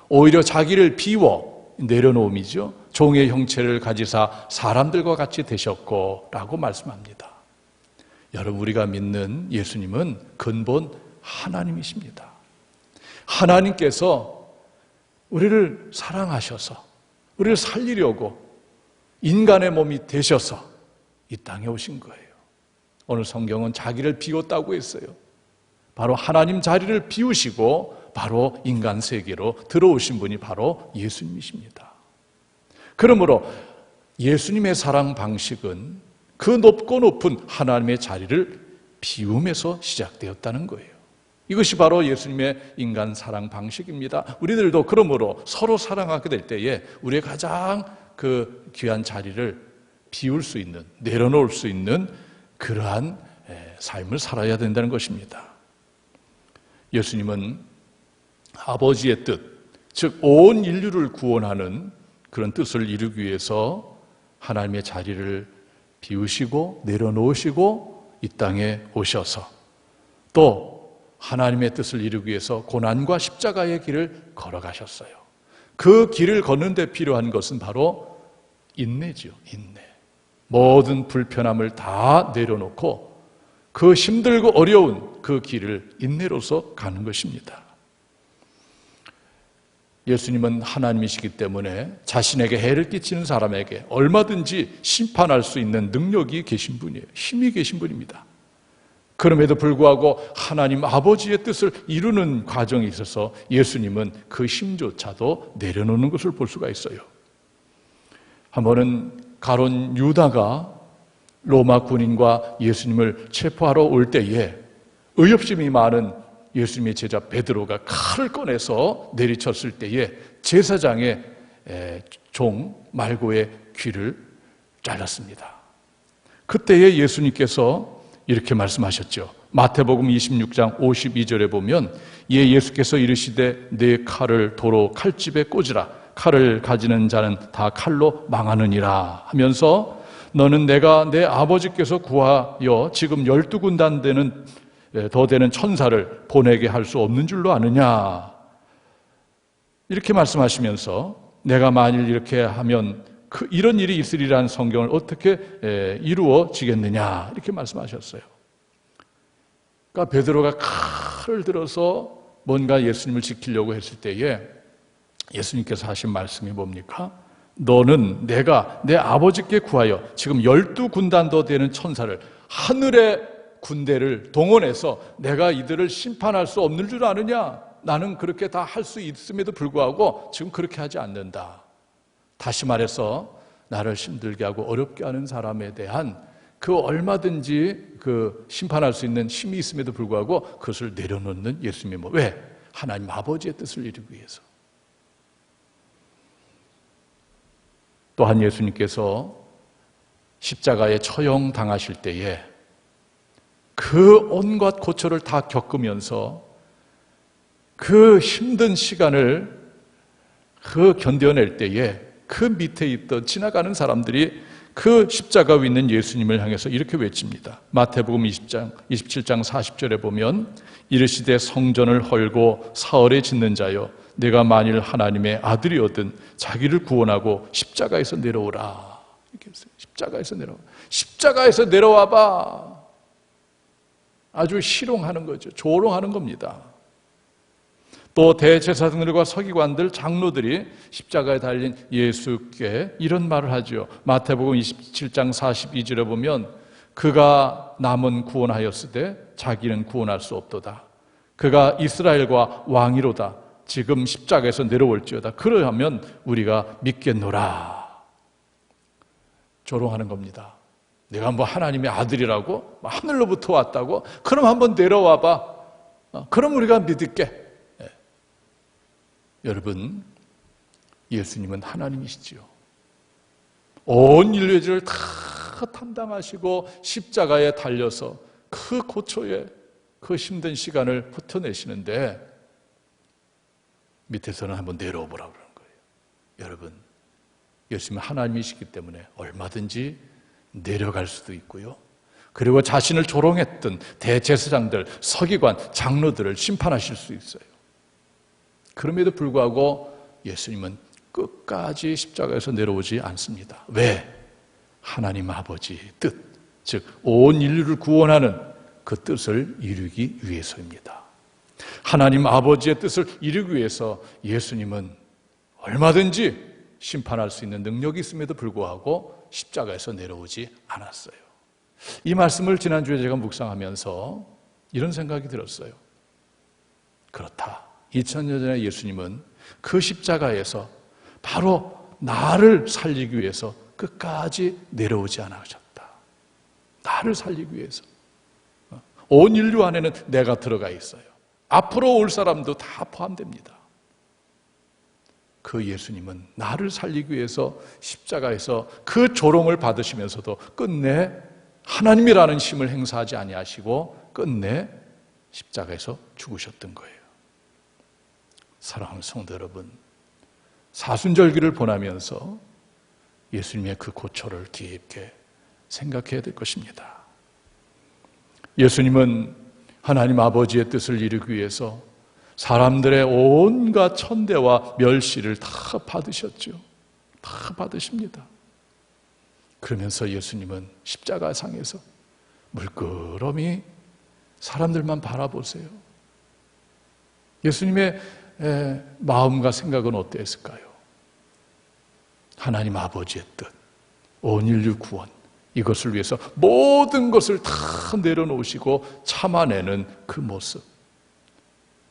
오히려 자기를 비워 내려놓음이죠. 종의 형체를 가지사 사람들과 같이 되셨고 라고 말씀합니다. 여러분, 우리가 믿는 예수님은 근본 하나님이십니다. 하나님께서 우리를 사랑하셔서 우리를 살리려고 인간의 몸이 되셔서 이 땅에 오신 거예요. 오늘 성경은 자기를 비웠다고 했어요. 바로 하나님 자리를 비우시고 바로 인간 세계로 들어오신 분이 바로 예수님이십니다. 그러므로 예수님의 사랑 방식은 그 높고 높은 하나님의 자리를 비움에서 시작되었다는 거예요. 이것이 바로 예수님의 인간 사랑 방식입니다. 우리들도 그러므로 서로 사랑하게 될 때에 우리의 가장 그 귀한 자리를 비울 수 있는, 내려놓을 수 있는 그러한 삶을 살아야 된다는 것입니다. 예수님은 아버지의 뜻, 즉 온 인류를 구원하는 그런 뜻을 이루기 위해서 하나님의 자리를 비우시고 내려놓으시고 이 땅에 오셔서 또 하나님의 뜻을 이루기 위해서 고난과 십자가의 길을 걸어가셨어요. 그 길을 걷는 데 필요한 것은 바로 인내지요. 인내. 모든 불편함을 다 내려놓고 그 힘들고 어려운 그 길을 인내로서 가는 것입니다. 예수님은 하나님이시기 때문에 자신에게 해를 끼치는 사람에게 얼마든지 심판할 수 있는 능력이 계신 분이에요. 힘이 계신 분입니다. 그럼에도 불구하고 하나님 아버지의 뜻을 이루는 과정에 있어서 예수님은 그 힘조차도 내려놓는 것을 볼 수가 있어요. 한 번은 가룟 유다가 로마 군인과 예수님을 체포하러 올 때에 의협심이 많은 예수님의 제자 베드로가 칼을 꺼내서 내리쳤을 때에 제사장의 종 말고의 귀를 잘랐습니다. 그때에 예수님께서 이렇게 말씀하셨죠. 마태복음 26장 52절에 보면 예수께서 이르시되 내 칼을 도로 칼집에 꽂으라. 칼을 가지는 자는 다 칼로 망하느니라 하면서 너는 내가 내 아버지께서 구하여 지금 12군단 더 되는 천사를 보내게 할 수 없는 줄로 아느냐. 이렇게 말씀하시면서 내가 만일 이렇게 하면 이런 일이 있으리라는 성경을 어떻게 이루어지겠느냐 이렇게 말씀하셨어요. 그러니까 베드로가 칼을 들어서 뭔가 예수님을 지키려고 했을 때에 예수님께서 하신 말씀이 뭡니까? 너는 내가 내 아버지께 구하여 지금 12군단 더 되는 천사를 하늘의 군대를 동원해서 내가 이들을 심판할 수 없는 줄 아느냐? 나는 그렇게 다 할 수 있음에도 불구하고 지금 그렇게 하지 않는다. 다시 말해서 나를 힘들게 하고 어렵게 하는 사람에 대한 그 얼마든지 그 심판할 수 있는 힘이 있음에도 불구하고 그것을 내려놓는 예수님의 몸. 왜? 하나님 아버지의 뜻을 이루기 위해서. 또한 예수님께서 십자가에 처형당하실 때에 그 온갖 고초를 다 겪으면서 그 힘든 시간을 견뎌낼 때에 그 밑에 있던 지나가는 사람들이 그 십자가 위에 있는 예수님을 향해서 이렇게 외칩니다. 마태복음 27장 40절에 보면 이르시되 성전을 헐고 사흘에 짓는 자여 내가 만일 하나님의 아들이거든 자기를 구원하고 십자가에서 내려오라. 이렇게 했어요. 십자가에서 내려와. 십자가에서 내려와봐. 아주 희롱하는 거죠. 조롱하는 겁니다. 또 대제사장들과 서기관들, 장로들이 십자가에 달린 예수께 이런 말을 하죠. 마태복음 27장 42절에 보면 그가 남은 구원하였으되 자기는 구원할 수 없도다. 그가 이스라엘과 왕이로다. 지금 십자가에서 내려올지어다. 그러하면 우리가 믿겠노라. 조롱하는 겁니다. 내가 뭐 하나님의 아들이라고? 하늘로부터 왔다고? 그럼 한번 내려와봐. 그럼 우리가 믿을게. 여러분, 예수님은 하나님이시지요. 온 인류의 죄를 다 담당하시고 십자가에 달려서 그 고초에 그 힘든 시간을 버텨내시는데 밑에서는 한번 내려와 보라 그러는 거예요. 여러분, 예수님은 하나님이시기 때문에 얼마든지 내려갈 수도 있고요. 그리고 자신을 조롱했던 대제사장들, 서기관, 장로들을 심판하실 수 있어요. 그럼에도 불구하고 예수님은 끝까지 십자가에서 내려오지 않습니다. 왜? 하나님 아버지의 뜻, 즉 온 인류를 구원하는 그 뜻을 이루기 위해서입니다. 하나님 아버지의 뜻을 이루기 위해서 예수님은 얼마든지 심판할 수 있는 능력이 있음에도 불구하고 십자가에서 내려오지 않았어요. 이 말씀을 지난주에 제가 묵상하면서 이런 생각이 들었어요. 그렇다. 2000년 전에 예수님은 그 십자가에서 바로 나를 살리기 위해서 끝까지 내려오지 않으셨다. 나를 살리기 위해서. 온 인류 안에는 내가 들어가 있어요. 앞으로 올 사람도 다 포함됩니다. 그 예수님은 나를 살리기 위해서 십자가에서 그 조롱을 받으시면서도 끝내 하나님이라는 힘을 행사하지 아니하시고 끝내 십자가에서 죽으셨던 거예요. 사랑하는 성도 여러분, 사순절기를 보내면서 예수님의 그 고초를 깊게 생각해야 될 것입니다. 예수님은 하나님 아버지의 뜻을 이루기 위해서 사람들의 온갖 천대와 멸시를 다 받으셨죠. 다 받으십니다. 그러면서 예수님은 십자가상에서 물끄러미 사람들만 바라보세요. 예수님의 마음과 생각은 어땠을까요? 하나님 아버지의 뜻, 온 인류 구원, 이것을 위해서 모든 것을 다 내려놓으시고 참아내는 그 모습.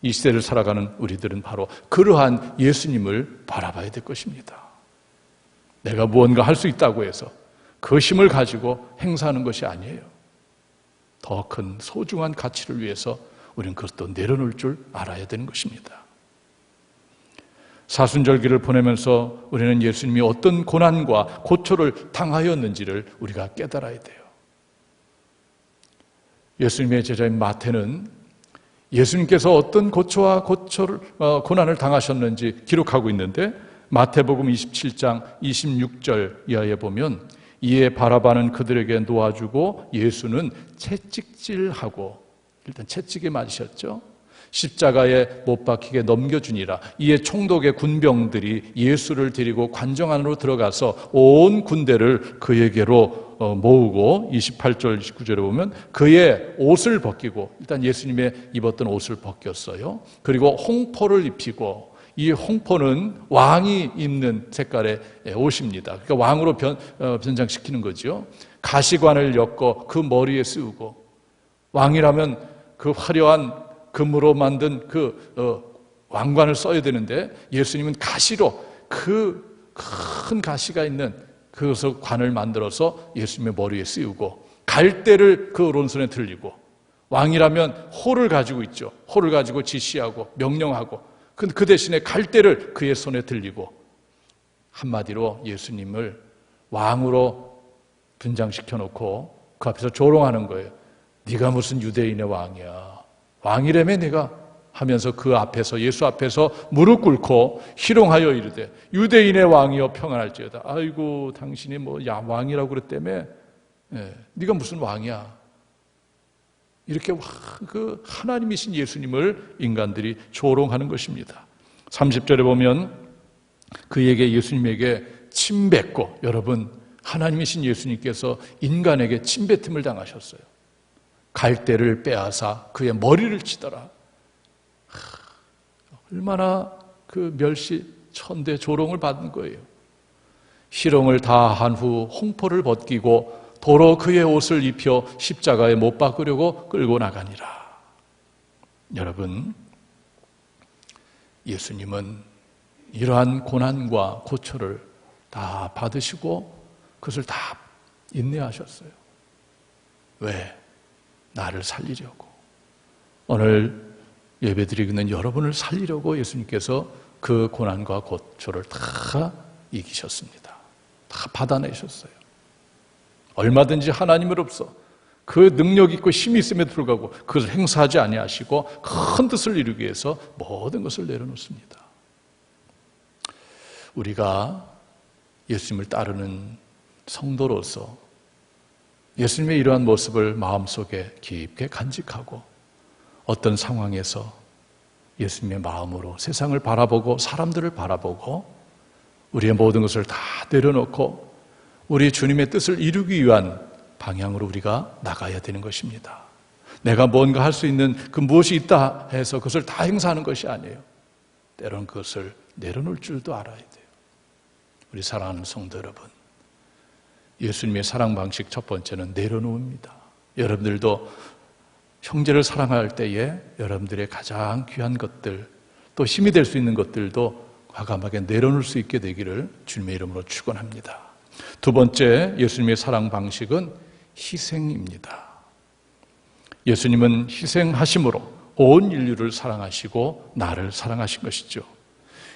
이 시대를 살아가는 우리들은 바로 그러한 예수님을 바라봐야 될 것입니다. 내가 무언가 할 수 있다고 해서 그 힘을 가지고 행사하는 것이 아니에요. 더 큰 소중한 가치를 위해서 우리는 그것도 내려놓을 줄 알아야 되는 것입니다. 사순절기를 보내면서 우리는 예수님이 어떤 고난과 고초를 당하였는지를 우리가 깨달아야 돼요. 예수님의 제자인 마태는 예수님께서 어떤 고초와 고난을 당하셨는지 기록하고 있는데 마태복음 27장 26절 이하에 보면 이에 바라바는 그들에게 놓아주고 예수는 채찍질하고, 일단 채찍에 맞으셨죠. 십자가에 못 박히게 넘겨주니라. 이에 총독의 군병들이 예수를 데리고 관정 안으로 들어가서 온 군대를 그에게로 모으고 28절 29절에 보면 그의 옷을 벗기고, 일단 예수님의 입었던 옷을 벗겼어요. 그리고 홍포를 입히고, 이 홍포는 왕이 입는 색깔의 옷입니다. 그러니까 왕으로 변장시키는 거죠. 가시관을 엮어 그 머리에 씌우고, 왕이라면 그 화려한 금으로 만든 그 왕관을 써야 되는데 예수님은 가시로, 그 큰 가시가 있는 그것을 관을 만들어서 예수님의 머리에 씌우고, 갈대를 그 오른손에 들리고, 왕이라면 호를 가지고 있죠. 호를 가지고 지시하고 명령하고, 그 대신에 갈대를 그의 손에 들리고, 한마디로 예수님을 왕으로 분장시켜 놓고 그 앞에서 조롱하는 거예요. 네가 무슨 유대인의 왕이야, 왕이라며 내가, 하면서 그 앞에서, 예수 앞에서 무릎 꿇고 희롱하여 이르되 유대인의 왕이여 평안할지어다. 아이고 당신이 뭐 왕이라고 그랬다며, 네가 무슨 왕이야. 이렇게 그 하나님이신 예수님을 인간들이 조롱하는 것입니다. 30절에 보면 그에게, 예수님에게 침뱉고, 여러분 하나님이신 예수님께서 인간에게 침뱉음을 당하셨어요. 갈대를 빼앗아 그의 머리를 치더라. 얼마나 그 멸시, 천대, 조롱을 받은 거예요. 희롱을 다 한 후 홍포를 벗기고 도로 그의 옷을 입혀 십자가에 못 박으려고 끌고 나가니라. 여러분, 예수님은 이러한 고난과 고초를 다 받으시고 그것을 다 인내하셨어요. 왜? 나를 살리려고. 오늘 예배드리고 있는 여러분을 살리려고 예수님께서 그 고난과 고초를 다 이기셨습니다. 다 받아내셨어요. 얼마든지 하나님으로서 그 능력 있고 힘이 있음에도 불구하고 그것을 행사하지 아니하시고 큰 뜻을 이루기 위해서 모든 것을 내려놓습니다. 우리가 예수님을 따르는 성도로서 예수님의 이러한 모습을 마음속에 깊게 간직하고 어떤 상황에서 예수님의 마음으로 세상을 바라보고 사람들을 바라보고 우리의 모든 것을 다 내려놓고 우리 주님의 뜻을 이루기 위한 방향으로 우리가 나가야 되는 것입니다. 내가 뭔가 할 수 있는 그 무엇이 있다 해서 그것을 다 행사하는 것이 아니에요. 때로는 그것을 내려놓을 줄도 알아야 돼요. 우리 사랑하는 성도 여러분, 예수님의 사랑 방식 첫 번째는 내려놓습니다. 여러분들도 형제를 사랑할 때에 여러분들의 가장 귀한 것들, 또 힘이 될 수 있는 것들도 과감하게 내려놓을 수 있게 되기를 주님의 이름으로 축원합니다. 두 번째 예수님의 사랑 방식은 희생입니다. 예수님은 희생하심으로 온 인류를 사랑하시고 나를 사랑하신 것이죠.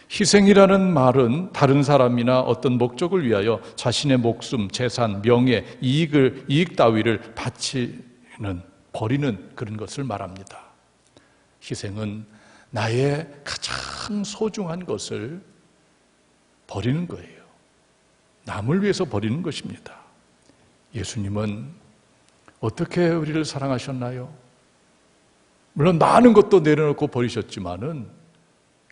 희생이라는 말은 다른 사람이나 어떤 목적을 위하여 자신의 목숨, 재산, 명예, 이익 따위를 버리는 그런 것을 말합니다. 희생은 나의 가장 소중한 것을 버리는 거예요. 남을 위해서 버리는 것입니다. 예수님은 어떻게 우리를 사랑하셨나요? 물론 많은 것도 내려놓고 버리셨지만은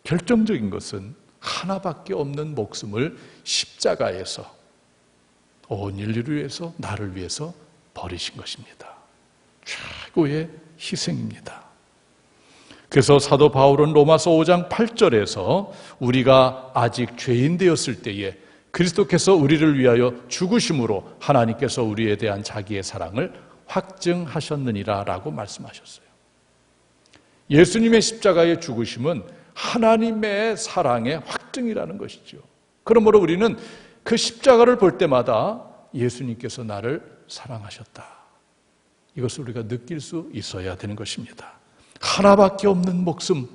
결정적인 것은 하나밖에 없는 목숨을 십자가에서 온 인류를 위해서 나를 위해서 버리신 것입니다. 최고의 희생입니다. 그래서 사도 바울은 로마서 5장 8절에서 우리가 아직 죄인 되었을 때에 그리스도께서 우리를 위하여 죽으심으로 하나님께서 우리에 대한 자기의 사랑을 확증하셨느니라 라고 말씀하셨어요. 예수님의 십자가의 죽으심은 하나님의 사랑의 확증이라는 것이죠. 그러므로 우리는 그 십자가를 볼 때마다 예수님께서 나를 사랑하셨다, 이것을 우리가 느낄 수 있어야 되는 것입니다. 하나밖에 없는 목숨,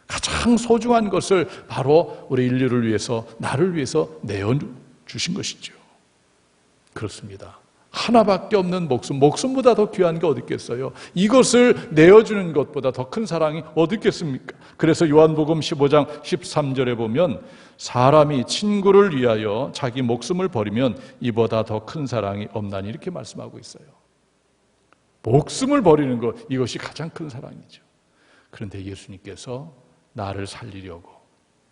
가장 소중한 것을 바로 우리 인류를 위해서, 나를 위해서 내어주신 것이죠. 그렇습니다. 하나밖에 없는 목숨보다 더 귀한 게 어디 있겠어요? 이것을 내어주는 것보다 더 큰 사랑이 어디 있겠습니까? 그래서 요한복음 15장 13절에 보면 사람이 친구를 위하여 자기 목숨을 버리면 이보다 더 큰 사랑이 없나니, 이렇게 말씀하고 있어요. 목숨을 버리는 것, 이것이 가장 큰 사랑이죠. 그런데 예수님께서 나를 살리려고,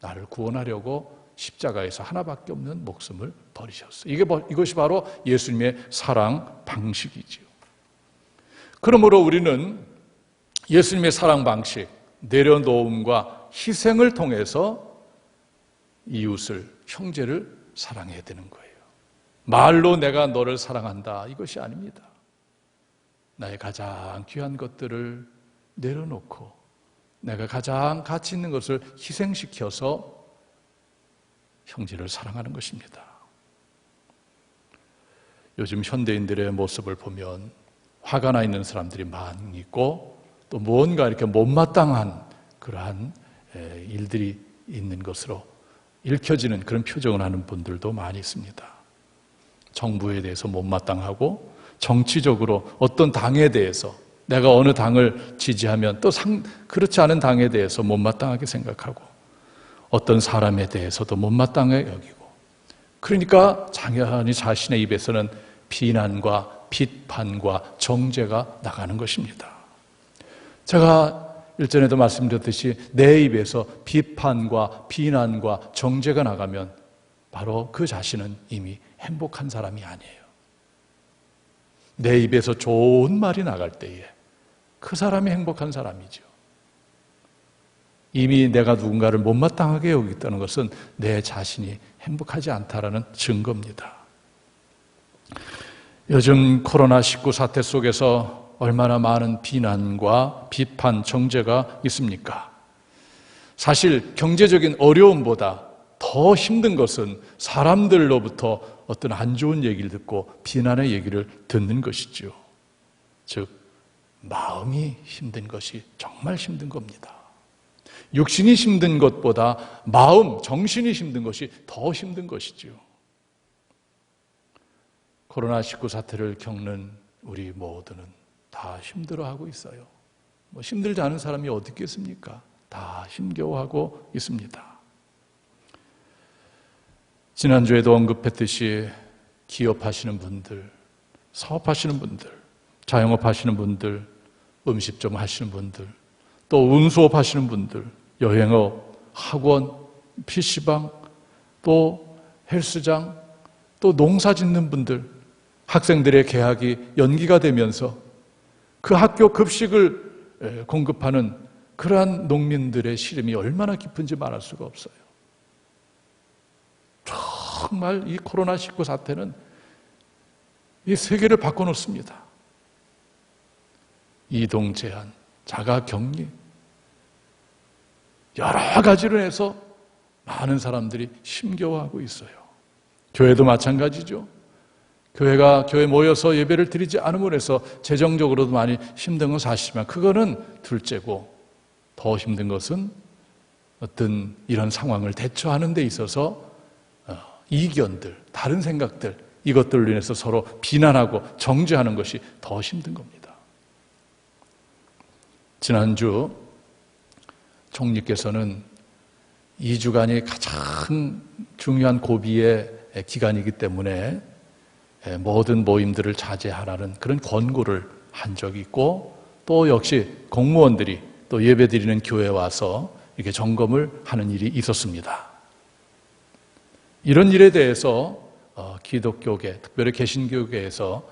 나를 구원하려고 십자가에서 하나밖에 없는 목숨을 버리셨어요. 이것이 바로 예수님의 사랑 방식이죠. 그러므로 우리는 예수님의 사랑 방식, 내려놓음과 희생을 통해서 이웃을, 형제를 사랑해야 되는 거예요. 말로 내가 너를 사랑한다, 이것이 아닙니다. 나의 가장 귀한 것들을 내려놓고 내가 가장 가치 있는 것을 희생시켜서 형제를 사랑하는 것입니다. 요즘 현대인들의 모습을 보면 화가 나 있는 사람들이 많이 있고, 또 무언가 이렇게 못마땅한 그러한 일들이 있는 것으로 읽혀지는 그런 표정을 하는 분들도 많이 있습니다. 정부에 대해서 못마땅하고, 정치적으로 어떤 당에 대해서 내가 어느 당을 지지하면 또 그렇지 않은 당에 대해서 못마땅하게 생각하고, 어떤 사람에 대해서도 못마땅하게 여기고, 그러니까 당연히 자신의 입에서는 비난과 비판과 정죄가 나가는 것입니다. 제가 일전에도 말씀드렸듯이 내 입에서 비판과 비난과 정죄가 나가면 바로 그 자신은 이미 행복한 사람이 아니에요. 내 입에서 좋은 말이 나갈 때에 그 사람이 행복한 사람이죠. 이미 내가 누군가를 못마땅하게 여기겠다는 것은 내 자신이 행복하지 않다라는 증거입니다. 요즘 코로나19 사태 속에서 얼마나 많은 비난과 비판, 정죄가 있습니까? 사실 경제적인 어려움보다 더 힘든 것은 사람들로부터 어떤 안 좋은 얘기를 듣고 비난의 얘기를 듣는 것이죠. 즉, 마음이 힘든 것이 정말 힘든 겁니다. 육신이 힘든 것보다 마음, 정신이 힘든 것이 더 힘든 것이죠. 코로나19 사태를 겪는 우리 모두는 다 힘들어하고 있어요. 힘들지 않은 사람이 어디 있겠습니까? 다 힘겨워하고 있습니다. 지난주에도 언급했듯이 기업하시는 분들, 사업하시는 분들, 자영업 하시는 분들, 음식점 하시는 분들, 또 운수업 하시는 분들, 여행업, 학원, PC방, 또 헬스장, 또 농사 짓는 분들, 학생들의 개학이 연기가 되면서 그 학교 급식을 공급하는 그러한 농민들의 시름이 얼마나 깊은지 말할 수가 없어요. 정말 이 코로나19 사태는 이 세계를 바꿔놓습니다. 이동 제한, 자가 격리, 여러 가지로 해서 많은 사람들이 힘겨워하고 있어요. 교회도 마찬가지죠. 교회 모여서 예배를 드리지 않음으로 해서 재정적으로도 많이 힘든 건 사실이지만 그거는 둘째고, 더 힘든 것은 어떤 이런 상황을 대처하는 데 있어서 이견들, 다른 생각들, 이것들로 인해서 서로 비난하고 정죄하는 것이 더 힘든 겁니다. 지난주 총리께서는 2주간이 가장 중요한 고비의 기간이기 때문에 모든 모임들을 자제하라는 그런 권고를 한 적이 있고, 또 역시 공무원들이 또 예배드리는 교회에 와서 이렇게 점검을 하는 일이 있었습니다. 이런 일에 대해서 기독교계, 특별히 개신교계에서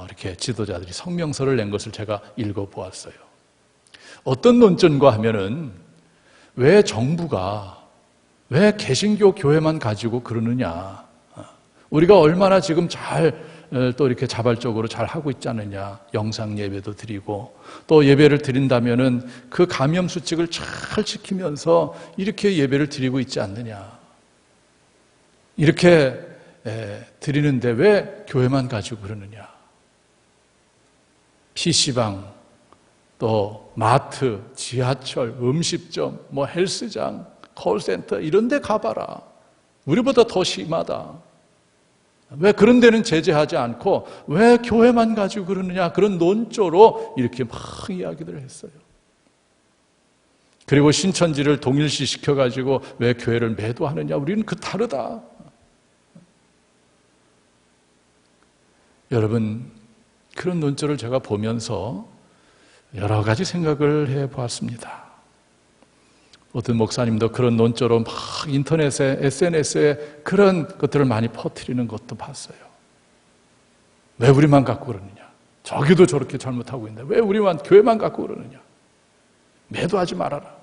이렇게 지도자들이 성명서를 낸 것을 제가 읽어보았어요. 어떤 논점과 하면은 왜 정부가 왜 개신교 교회만 가지고 그러느냐, 우리가 얼마나 지금 잘 또 이렇게 자발적으로 잘 하고 있지 않느냐, 영상 예배도 드리고 또 예배를 드린다면은 그 감염 수칙을 잘 지키면서 이렇게 예배를 드리고 있지 않느냐, 이렇게 드리는데 왜 교회만 가지고 그러느냐. PC방, 또 마트, 지하철, 음식점, 뭐 헬스장, 콜센터 이런 데 가봐라. 우리보다 더 심하다. 왜 그런 데는 제재하지 않고 왜 교회만 가지고 그러느냐, 그런 논조로 이렇게 막 이야기들을 했어요. 그리고 신천지를 동일시 시켜가지고 왜 교회를 매도하느냐, 우리는 그 다르다. 여러분, 그런 논조를 제가 보면서 여러 가지 생각을 해보았습니다. 어떤 목사님도 그런 논조로 막 인터넷에, SNS에 그런 것들을 많이 퍼뜨리는 것도 봤어요. 왜 우리만 갖고 그러느냐, 저기도 저렇게 잘못하고 있는데 왜 우리만, 교회만 갖고 그러느냐, 매도하지 말아라.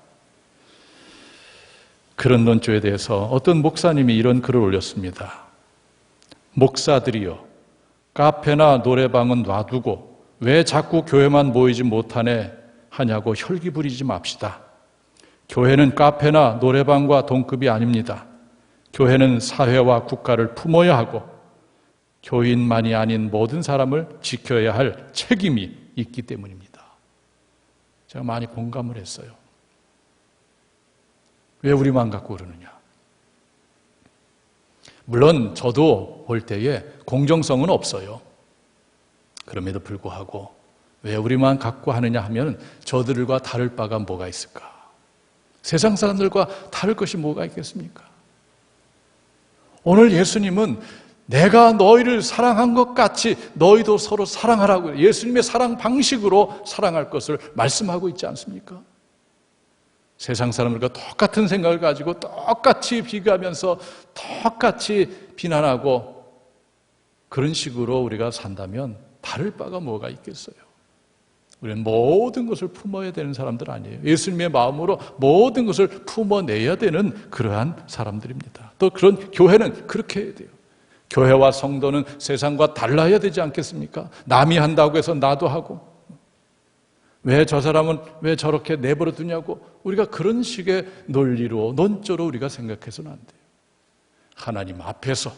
그런 논조에 대해서 어떤 목사님이 이런 글을 올렸습니다. 목사들이여, 카페나 노래방은 놔두고 왜 자꾸 교회만 모이지 못하네 하냐고 혈기 부리지 맙시다. 교회는 카페나 노래방과 동급이 아닙니다. 교회는 사회와 국가를 품어야 하고 교인만이 아닌 모든 사람을 지켜야 할 책임이 있기 때문입니다. 제가 많이 공감을 했어요. 왜 우리만 갖고 그러느냐. 물론 저도 볼 때에 공정성은 없어요. 그럼에도 불구하고 왜 우리만 갖고 하느냐 하면 저들과 다를 바가 뭐가 있을까? 세상 사람들과 다를 것이 뭐가 있겠습니까? 오늘 예수님은 내가 너희를 사랑한 것 같이 너희도 서로 사랑하라고, 예수님의 사랑 방식으로 사랑할 것을 말씀하고 있지 않습니까? 세상 사람들과 똑같은 생각을 가지고 똑같이 비교하면서 똑같이 비난하고 그런 식으로 우리가 산다면 다를 바가 뭐가 있겠어요? 우리는 모든 것을 품어야 되는 사람들 아니에요. 예수님의 마음으로 모든 것을 품어내야 되는 그러한 사람들입니다. 또 그런 교회는 그렇게 해야 돼요. 교회와 성도는 세상과 달라야 되지 않겠습니까? 남이 한다고 해서 나도 하고, 왜 저 사람은 왜 저렇게 내버려 두냐고 우리가 그런 식의 논리로, 논조로 우리가 생각해서는 안 돼요. 하나님 앞에서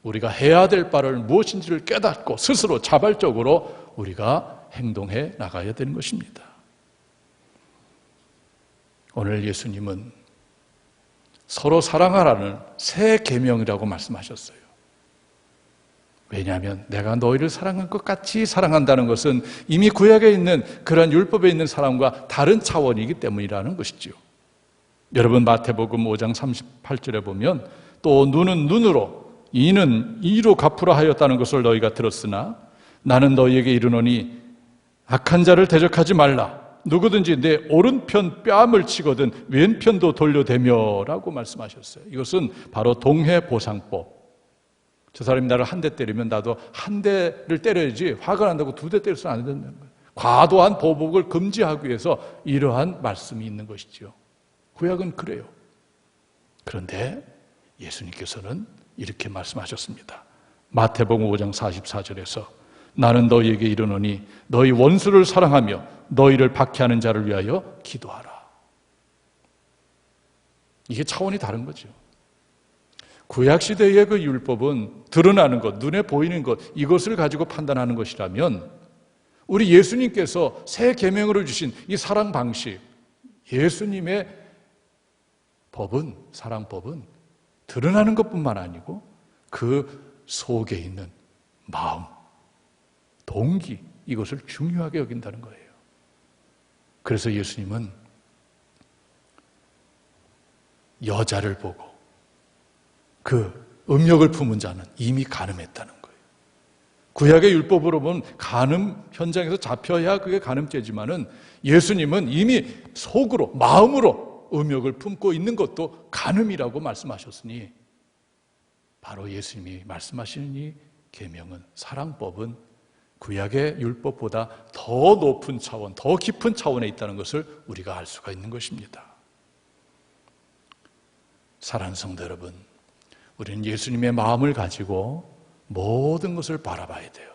우리가 해야 될 바를 무엇인지를 깨닫고 스스로 자발적으로 우리가 행동해 나가야 되는 것입니다. 오늘 예수님은 서로 사랑하라는 새 계명이라고 말씀하셨어요. 왜냐하면 내가 너희를 사랑한 것 같이 사랑한다는 것은 이미 구약에 있는 그런 율법에 있는 사랑과 다른 차원이기 때문이라는 것이죠. 여러분 마태복음 5장 38절에 보면 또 눈은 눈으로 이는 이로 갚으라 하였다는 것을 너희가 들었으나 나는 너희에게 이르노니 악한 자를 대적하지 말라. 누구든지 내 오른편 뺨을 치거든 왼편도 돌려대며라고 말씀하셨어요. 이것은 바로 동해보상법. 저 사람이 나를 한 대 때리면 나도 한 대를 때려야지 화가 난다고 두 대 때려서는 안 된다는 거예요. 과도한 보복을 금지하기 위해서 이러한 말씀이 있는 것이죠. 구약은 그래요. 그런데 예수님께서는 이렇게 말씀하셨습니다. 마태복음 5장 44절에서 나는 너희에게 이르노니 너희 원수를 사랑하며 너희를 박해하는 자를 위하여 기도하라. 이게 차원이 다른 거죠. 구약시대의 그 율법은 드러나는 것, 눈에 보이는 것, 이것을 가지고 판단하는 것이라면 우리 예수님께서 새 계명으로 주신 이 사랑 방식, 예수님의 법은, 사랑법은 드러나는 것뿐만 아니고 그 속에 있는 마음, 동기, 이것을 중요하게 여긴다는 거예요. 그래서 예수님은 여자를 보고 그 음욕을 품은 자는 이미 간음했다는 거예요. 구약의 율법으로 보면 간음 현장에서 잡혀야 그게 간음죄지만은 예수님은 이미 속으로, 마음으로 음욕을 품고 있는 것도 간음이라고 말씀하셨으니 바로 예수님이 말씀하시는 이 계명은, 사랑법은 구약의 율법보다 더 높은 차원, 더 깊은 차원에 있다는 것을 우리가 알 수가 있는 것입니다. 사랑하는 성도 여러분, 우리는 예수님의 마음을 가지고 모든 것을 바라봐야 돼요.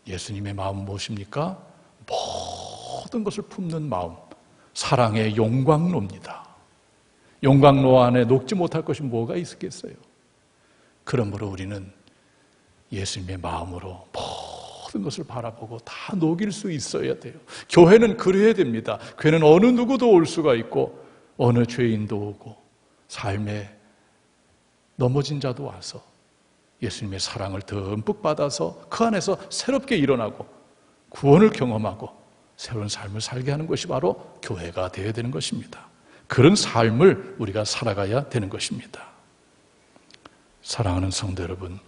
예수님의 마음은 무엇입니까? 모든 것을 품는 마음, 사랑의 용광로입니다. 용광로 안에 녹지 못할 것이 뭐가 있겠어요? 그러므로 우리는 예수님의 마음으로 모든 것을 바라보고 다 녹일 수 있어야 돼요. 교회는 그래야 됩니다. 교회는 어느 누구도 올 수가 있고 어느 죄인도 오고 삶에 넘어진 자도 와서 예수님의 사랑을 듬뿍 받아서 그 안에서 새롭게 일어나고 구원을 경험하고 새로운 삶을 살게 하는 것이 바로 교회가 되어야 되는 것입니다. 그런 삶을 우리가 살아가야 되는 것입니다. 사랑하는 성도 여러분,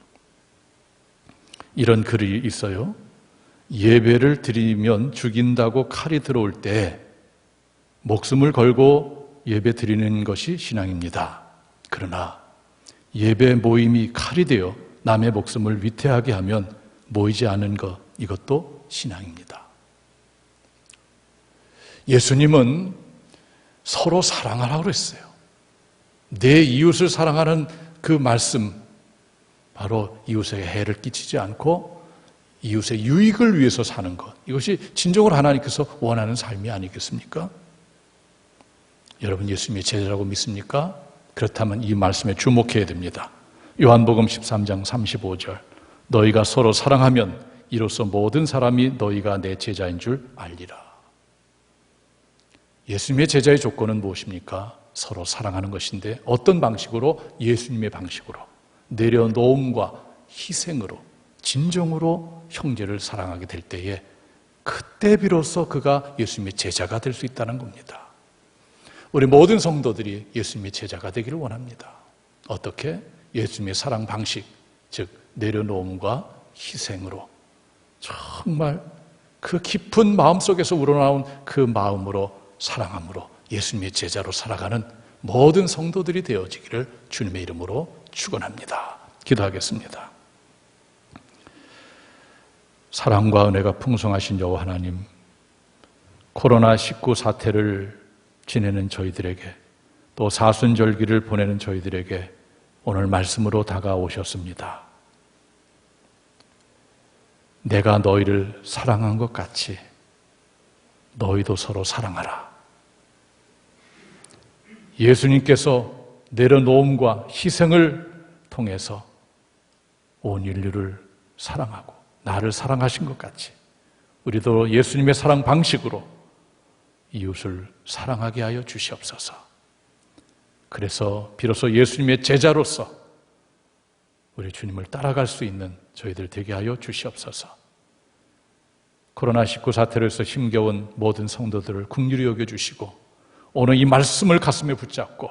이런 글이 있어요. 예배를 드리면 죽인다고 칼이 들어올 때 목숨을 걸고 예배 드리는 것이 신앙입니다. 그러나 예배 모임이 칼이 되어 남의 목숨을 위태하게 하면 모이지 않은 것, 이것도 신앙입니다. 예수님은 서로 사랑하라고 그랬어요. 내 이웃을 사랑하는 그 말씀, 바로 이웃에게 해를 끼치지 않고 이웃의 유익을 위해서 사는 것, 이것이 진정으로 하나님께서 원하는 삶이 아니겠습니까? 여러분 예수님의 제자라고 믿습니까? 그렇다면 이 말씀에 주목해야 됩니다. 요한복음 13장 35절, 너희가 서로 사랑하면 이로써 모든 사람이 너희가 내 제자인 줄 알리라. 예수님의 제자의 조건은 무엇입니까? 서로 사랑하는 것인데 어떤 방식으로? 예수님의 방식으로, 내려놓음과 희생으로, 진정으로 형제를 사랑하게 될 때에 그때 비로소 그가 예수님의 제자가 될 수 있다는 겁니다. 우리 모든 성도들이 예수님의 제자가 되기를 원합니다. 어떻게? 예수님의 사랑 방식, 즉 내려놓음과 희생으로, 정말 그 깊은 마음속에서 우러나온 그 마음으로, 사랑함으로 예수님의 제자로 살아가는 모든 성도들이 되어지기를 주님의 이름으로 축원합니다. 기도하겠습니다. 사랑과 은혜가 풍성하신 여호와 하나님, 코로나19 사태를 지내는 저희들에게, 또 사순절기를 보내는 저희들에게 오늘 말씀으로 다가오셨습니다. 내가 너희를 사랑한 것 같이 너희도 서로 사랑하라. 예수님께서 내려놓음과 희생을 통해서 온 인류를 사랑하고 나를 사랑하신 것 같이 우리도 예수님의 사랑 방식으로 이웃을 사랑하게 하여 주시옵소서. 그래서 비로소 예수님의 제자로서 우리 주님을 따라갈 수 있는 저희들 되게 하여 주시옵소서. 코로나19 사태로 해서 힘겨운 모든 성도들을 긍휼히 여겨주시고 오늘 이 말씀을 가슴에 붙잡고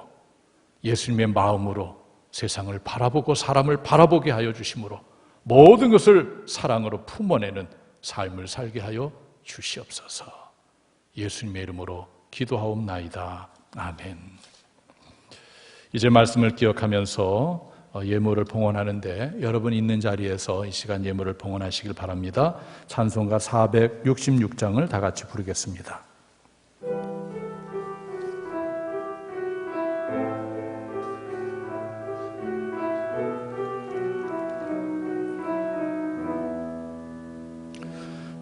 예수님의 마음으로 세상을 바라보고 사람을 바라보게 하여 주심으로 모든 것을 사랑으로 품어내는 삶을 살게 하여 주시옵소서. 예수님의 이름으로 기도하옵나이다. 아멘. 이제 말씀을 기억하면서 예물을 봉헌하는데 여러분 있는 자리에서 이 시간 예물을 봉헌하시길 바랍니다. 찬송가 466장을 다 같이 부르겠습니다.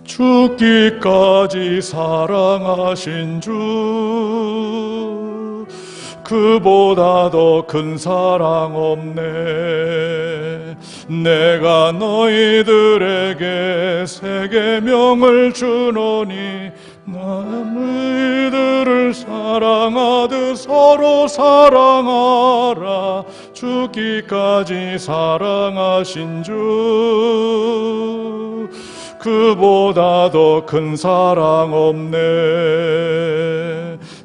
죽기까지 사랑하신 주, 그보다 더 큰 사랑 없네. 내가 너희들에게 새 계명을 주노니 너희들을 사랑하듯 서로 사랑하라. 죽기까지 사랑하신 주, 그보다 더 큰 사랑 없네.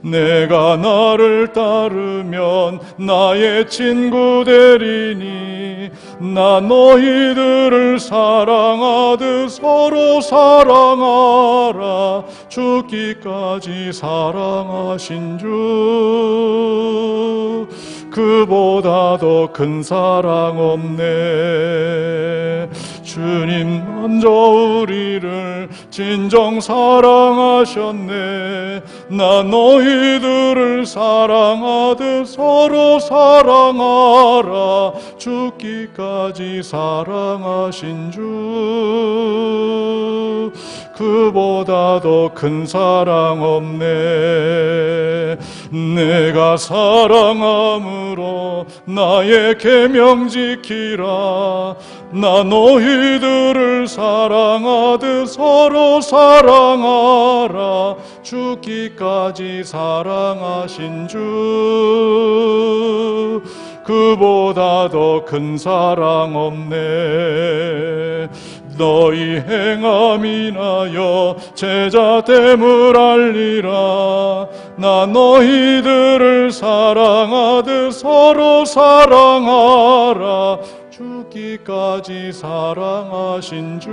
내가 나를 따르면 나의 친구 되리니 나 너희들을 사랑하듯 서로 사랑하라. 죽기까지 사랑하신 주, 그보다 더 큰 사랑 없네. 주님 먼저 우리를 진정 사랑하셨네. 나 너희들을 사랑하듯 서로 사랑하라. 죽기까지 사랑하신 주, 그보다 더 큰 사랑 없네. 내가 사랑함으로 나의 계명 지키라. 나 너희들을 사랑하듯 서로 사랑하라. 죽기까지 사랑하신 주, 그보다 더 큰 사랑 없네. 너희 행함 인하여 제자됨을 알리라. 나 너희들을 사랑하듯 서로 사랑하라. 죽기까지 사랑하신 주,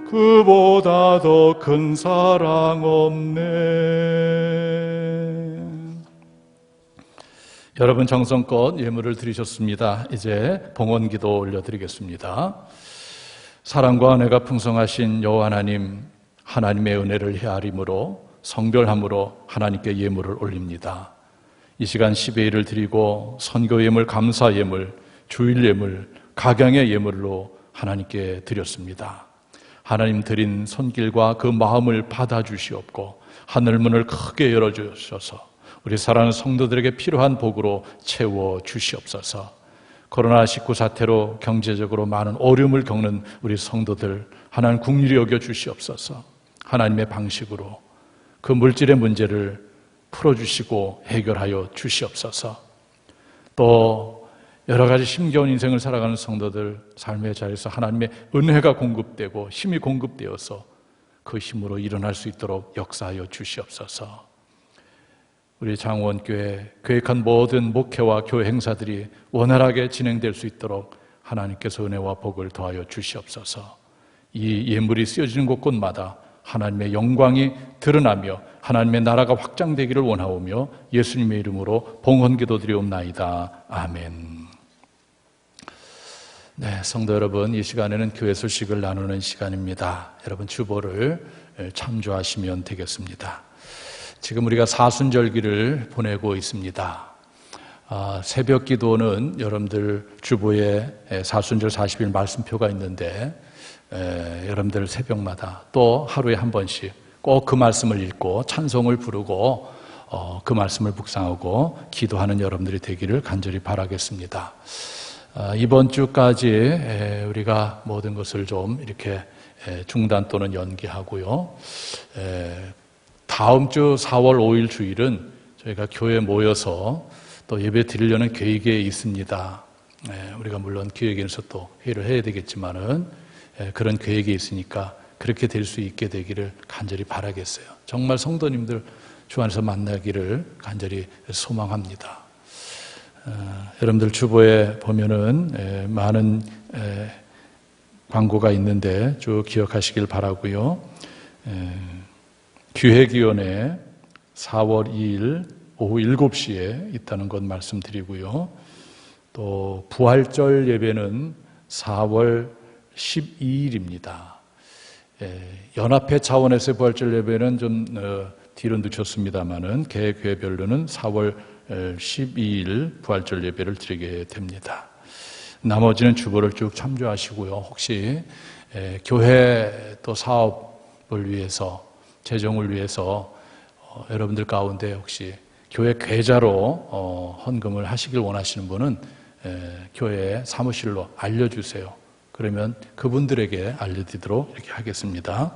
그보다 더 큰 사랑 없네. 여러분 정성껏 예물을 드리셨습니다. 이제 봉헌기도 올려드리겠습니다. 사랑과 은혜가 풍성하신 여호와 하나님, 하나님의 은혜를 헤아림으로 성별함으로 하나님께 예물을 올립니다. 이 시간 10회일을 드리고 선교 예물, 감사 예물, 주일 예물, 각양의 예물로 하나님께 드렸습니다. 하나님 드린 손길과 그 마음을 받아주시옵고 하늘문을 크게 열어주셔서 우리 사랑하는 성도들에게 필요한 복으로 채워주시옵소서. 코로나19 사태로 경제적으로 많은 어려움을 겪는 우리 성도들 하나님 긍휼히 여겨주시옵소서. 하나님의 방식으로 그 물질의 문제를 풀어주시고 해결하여 주시옵소서. 또 여러 가지 힘겨운 인생을 살아가는 성도들 삶의 자리에서 하나님의 은혜가 공급되고 힘이 공급되어서 그 힘으로 일어날 수 있도록 역사하여 주시옵소서. 우리 장원교회 계획한 모든 목회와 교회 행사들이 원활하게 진행될 수 있도록 하나님께서 은혜와 복을 더하여 주시옵소서. 이 예물이 쓰여지는 곳곳마다 하나님의 영광이 드러나며 하나님의 나라가 확장되기를 원하오며 예수님의 이름으로 봉헌기도 드리옵나이다. 아멘. 네, 성도 여러분, 이 시간에는 교회 소식을 나누는 시간입니다. 여러분 주보를 참조하시면 되겠습니다. 지금 우리가 사순절기를 보내고 있습니다. 새벽 기도는 여러분들 주보에 사순절 40일 말씀표가 있는데 여러분들 새벽마다 또 하루에 한 번씩 꼭 그 말씀을 읽고 찬송을 부르고 그 말씀을 묵상하고 기도하는 여러분들이 되기를 간절히 바라겠습니다. 이번 주까지 우리가 모든 것을 좀 이렇게 중단 또는 연기하고요. 다음 주 4월 5일 주일은 저희가 교회에 모여서 또 예배 드리려는 계획이 있습니다. 우리가 물론 기획에서 또 회의를 해야 되겠지만은 그런 계획이 있으니까 그렇게 될 수 있게 되기를 간절히 바라겠어요. 정말 성도님들 주 안에서 만나기를 간절히 소망합니다. 여러분들 주보에 보면은 많은 광고가 있는데 쭉 기억하시길 바라고요. 기획위원회 4월 2일 오후 7시에 있다는 것 말씀드리고요. 또 부활절 예배는 4월 12일입니다. 연합회 차원에서의 부활절 예배는 좀 뒤로 늦췄습니다만은 계획별로는 4월 12일 부활절 예배를 드리게 됩니다. 나머지는 주보를 쭉 참조하시고요. 혹시 교회 또 사업을 위해서, 재정을 위해서 여러분들 가운데 혹시 교회 계좌로 헌금을 하시길 원하시는 분은 교회 사무실로 알려주세요. 그러면 그분들에게 알려드리도록 이렇게 하겠습니다.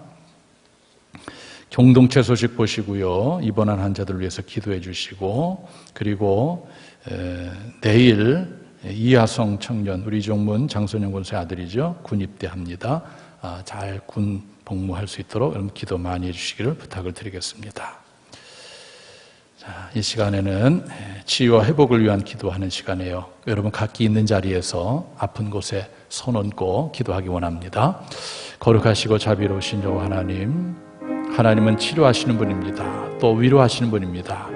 공동체 소식 보시고요. 입원한 환자들을 위해서 기도해 주시고, 그리고 내일 이하성 청년, 우리 종문 장선영 군수의 아들이죠. 군 입대합니다. 잘 군 복무할 수 있도록 여러분 기도 많이 해주시기를 부탁을 드리겠습니다. 자, 이 시간에는 치유와 회복을 위한 기도하는 시간이에요. 여러분 각기 있는 자리에서 아픈 곳에 손 얹고 기도하기 원합니다. 거룩하시고 자비로우신 여호와 하나님, 하나님은 치료하시는 분입니다. 또 위로하시는 분입니다.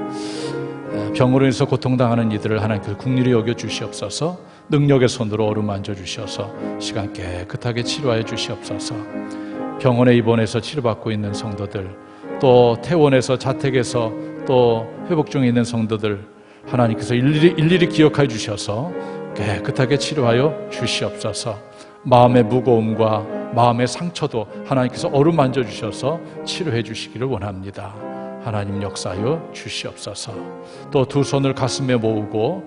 병으로 인해서 고통당하는 이들을 하나님께서 긍휼히 여겨 주시옵소서. 능력의 손으로 어루만져 주셔서 시간 깨끗하게 치료하여 주시옵소서. 병원에 입원해서 치료받고 있는 성도들, 또 퇴원해서 자택에서 또 회복 중에 있는 성도들 하나님께서 일일이 기억하여 주셔서 깨끗하게 치료하여 주시옵소서. 마음의 무거움과 마음의 상처도 하나님께서 어루만져 주셔서 치료해 주시기를 원합니다. 하나님 역사하여 주시옵소서. 또 두 손을 가슴에 모으고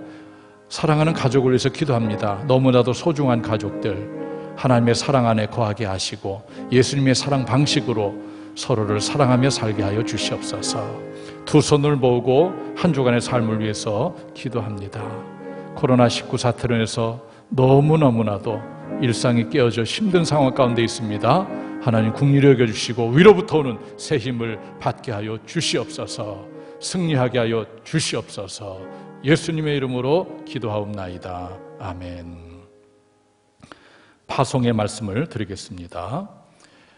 사랑하는 가족을 위해서 기도합니다. 너무나도 소중한 가족들 하나님의 사랑 안에 거하게 하시고 예수님의 사랑 방식으로 서로를 사랑하며 살게 하여 주시옵소서. 두 손을 모으고 한 주간의 삶을 위해서 기도합니다. 코로나19 사태로 인해서 너무나도 일상이 깨어져 힘든 상황 가운데 있습니다. 하나님 긍휼히 여겨주시고 위로부터 오는 새 힘을 받게 하여 주시옵소서. 승리하게 하여 주시옵소서. 예수님의 이름으로 기도하옵나이다. 아멘. 파송의 말씀을 드리겠습니다.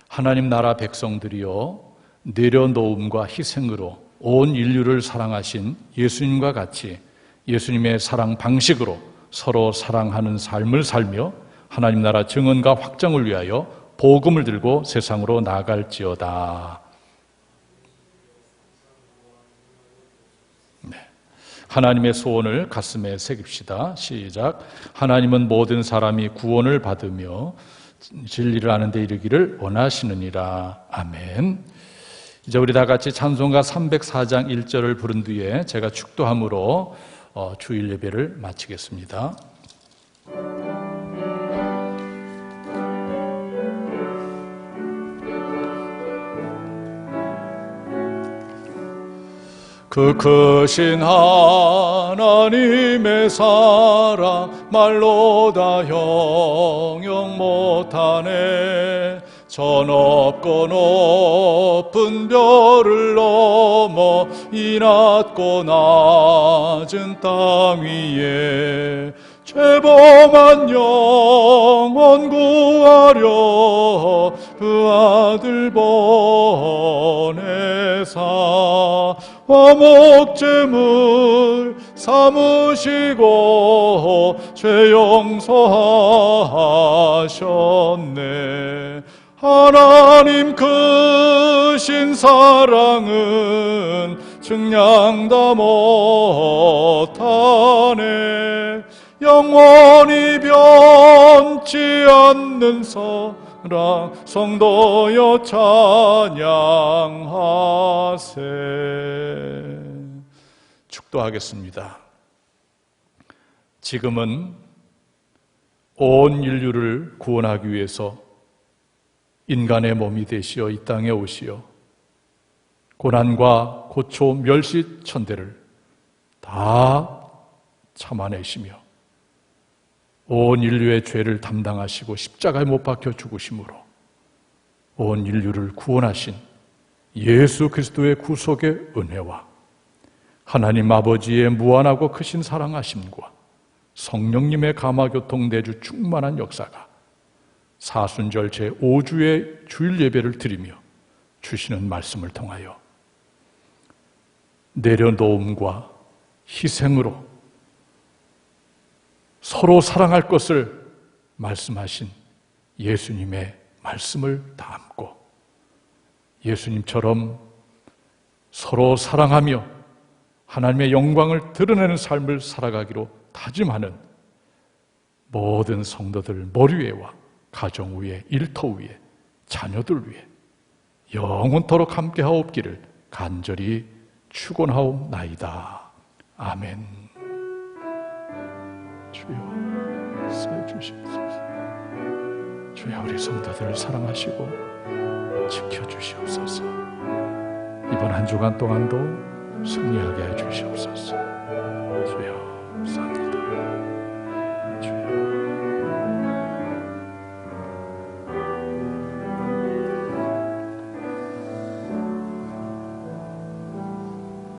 하나님 나라 백성들이여, 내려놓음과 희생으로 온 인류를 사랑하신 예수님과 같이 예수님의 사랑 방식으로 서로 사랑하는 삶을 살며 하나님 나라 증언과 확장을 위하여 복음을 들고 세상으로 나아갈지어다. 네. 하나님의 소원을 가슴에 새깁시다. 시작. 하나님은 모든 사람이 구원을 받으며 진리를 아는 데 이르기를 원하시느니라. 아멘. 이제 우리 다 같이 찬송가 304장 1절을 부른 뒤에 제가 축도함으로 주일 예배를 마치겠습니다. 그 크신 하나님의 사랑 말로 다 형용 못하네. 저 높고 높은 별을 넘어 이 낮고 낮은 땅 위에 죄범한 영혼 구하려 그 아들 보내사 화목제물 삼으시고 죄 용서하셨네. 하나님 크신 사랑은 증량 다 못하네. 영원히 변치 않는 사랑 성도여 찬양하세. 축도하겠습니다. 지금은 온 인류를 구원하기 위해서 인간의 몸이 되시어 이 땅에 오시어 고난과 고초 멸시천대를 다 참아내시며 온 인류의 죄를 담당하시고 십자가에 못 박혀 죽으심으로 온 인류를 구원하신 예수 그리스도의 구속의 은혜와 하나님 아버지의 무한하고 크신 사랑하심과 성령님의 감화교통 내주 충만한 역사가 사순절 제5주의 주일 예배를 드리며 주시는 말씀을 통하여 내려놓음과 희생으로 서로 사랑할 것을 말씀하신 예수님의 말씀을 담고 예수님처럼 서로 사랑하며 하나님의 영광을 드러내는 삶을 살아가기로 다짐하는 모든 성도들 머리 위에와 가정 위에, 일터 위에, 자녀들 위에 영원토록 함께하옵기를 간절히 축원하옵나이다. 아멘. 주여 쓰여 주시옵소서. 주여 우리 성도들을 사랑하시고 지켜주시옵소서. 이번 한 주간 동안도 승리하게 해 주시옵소서. 주여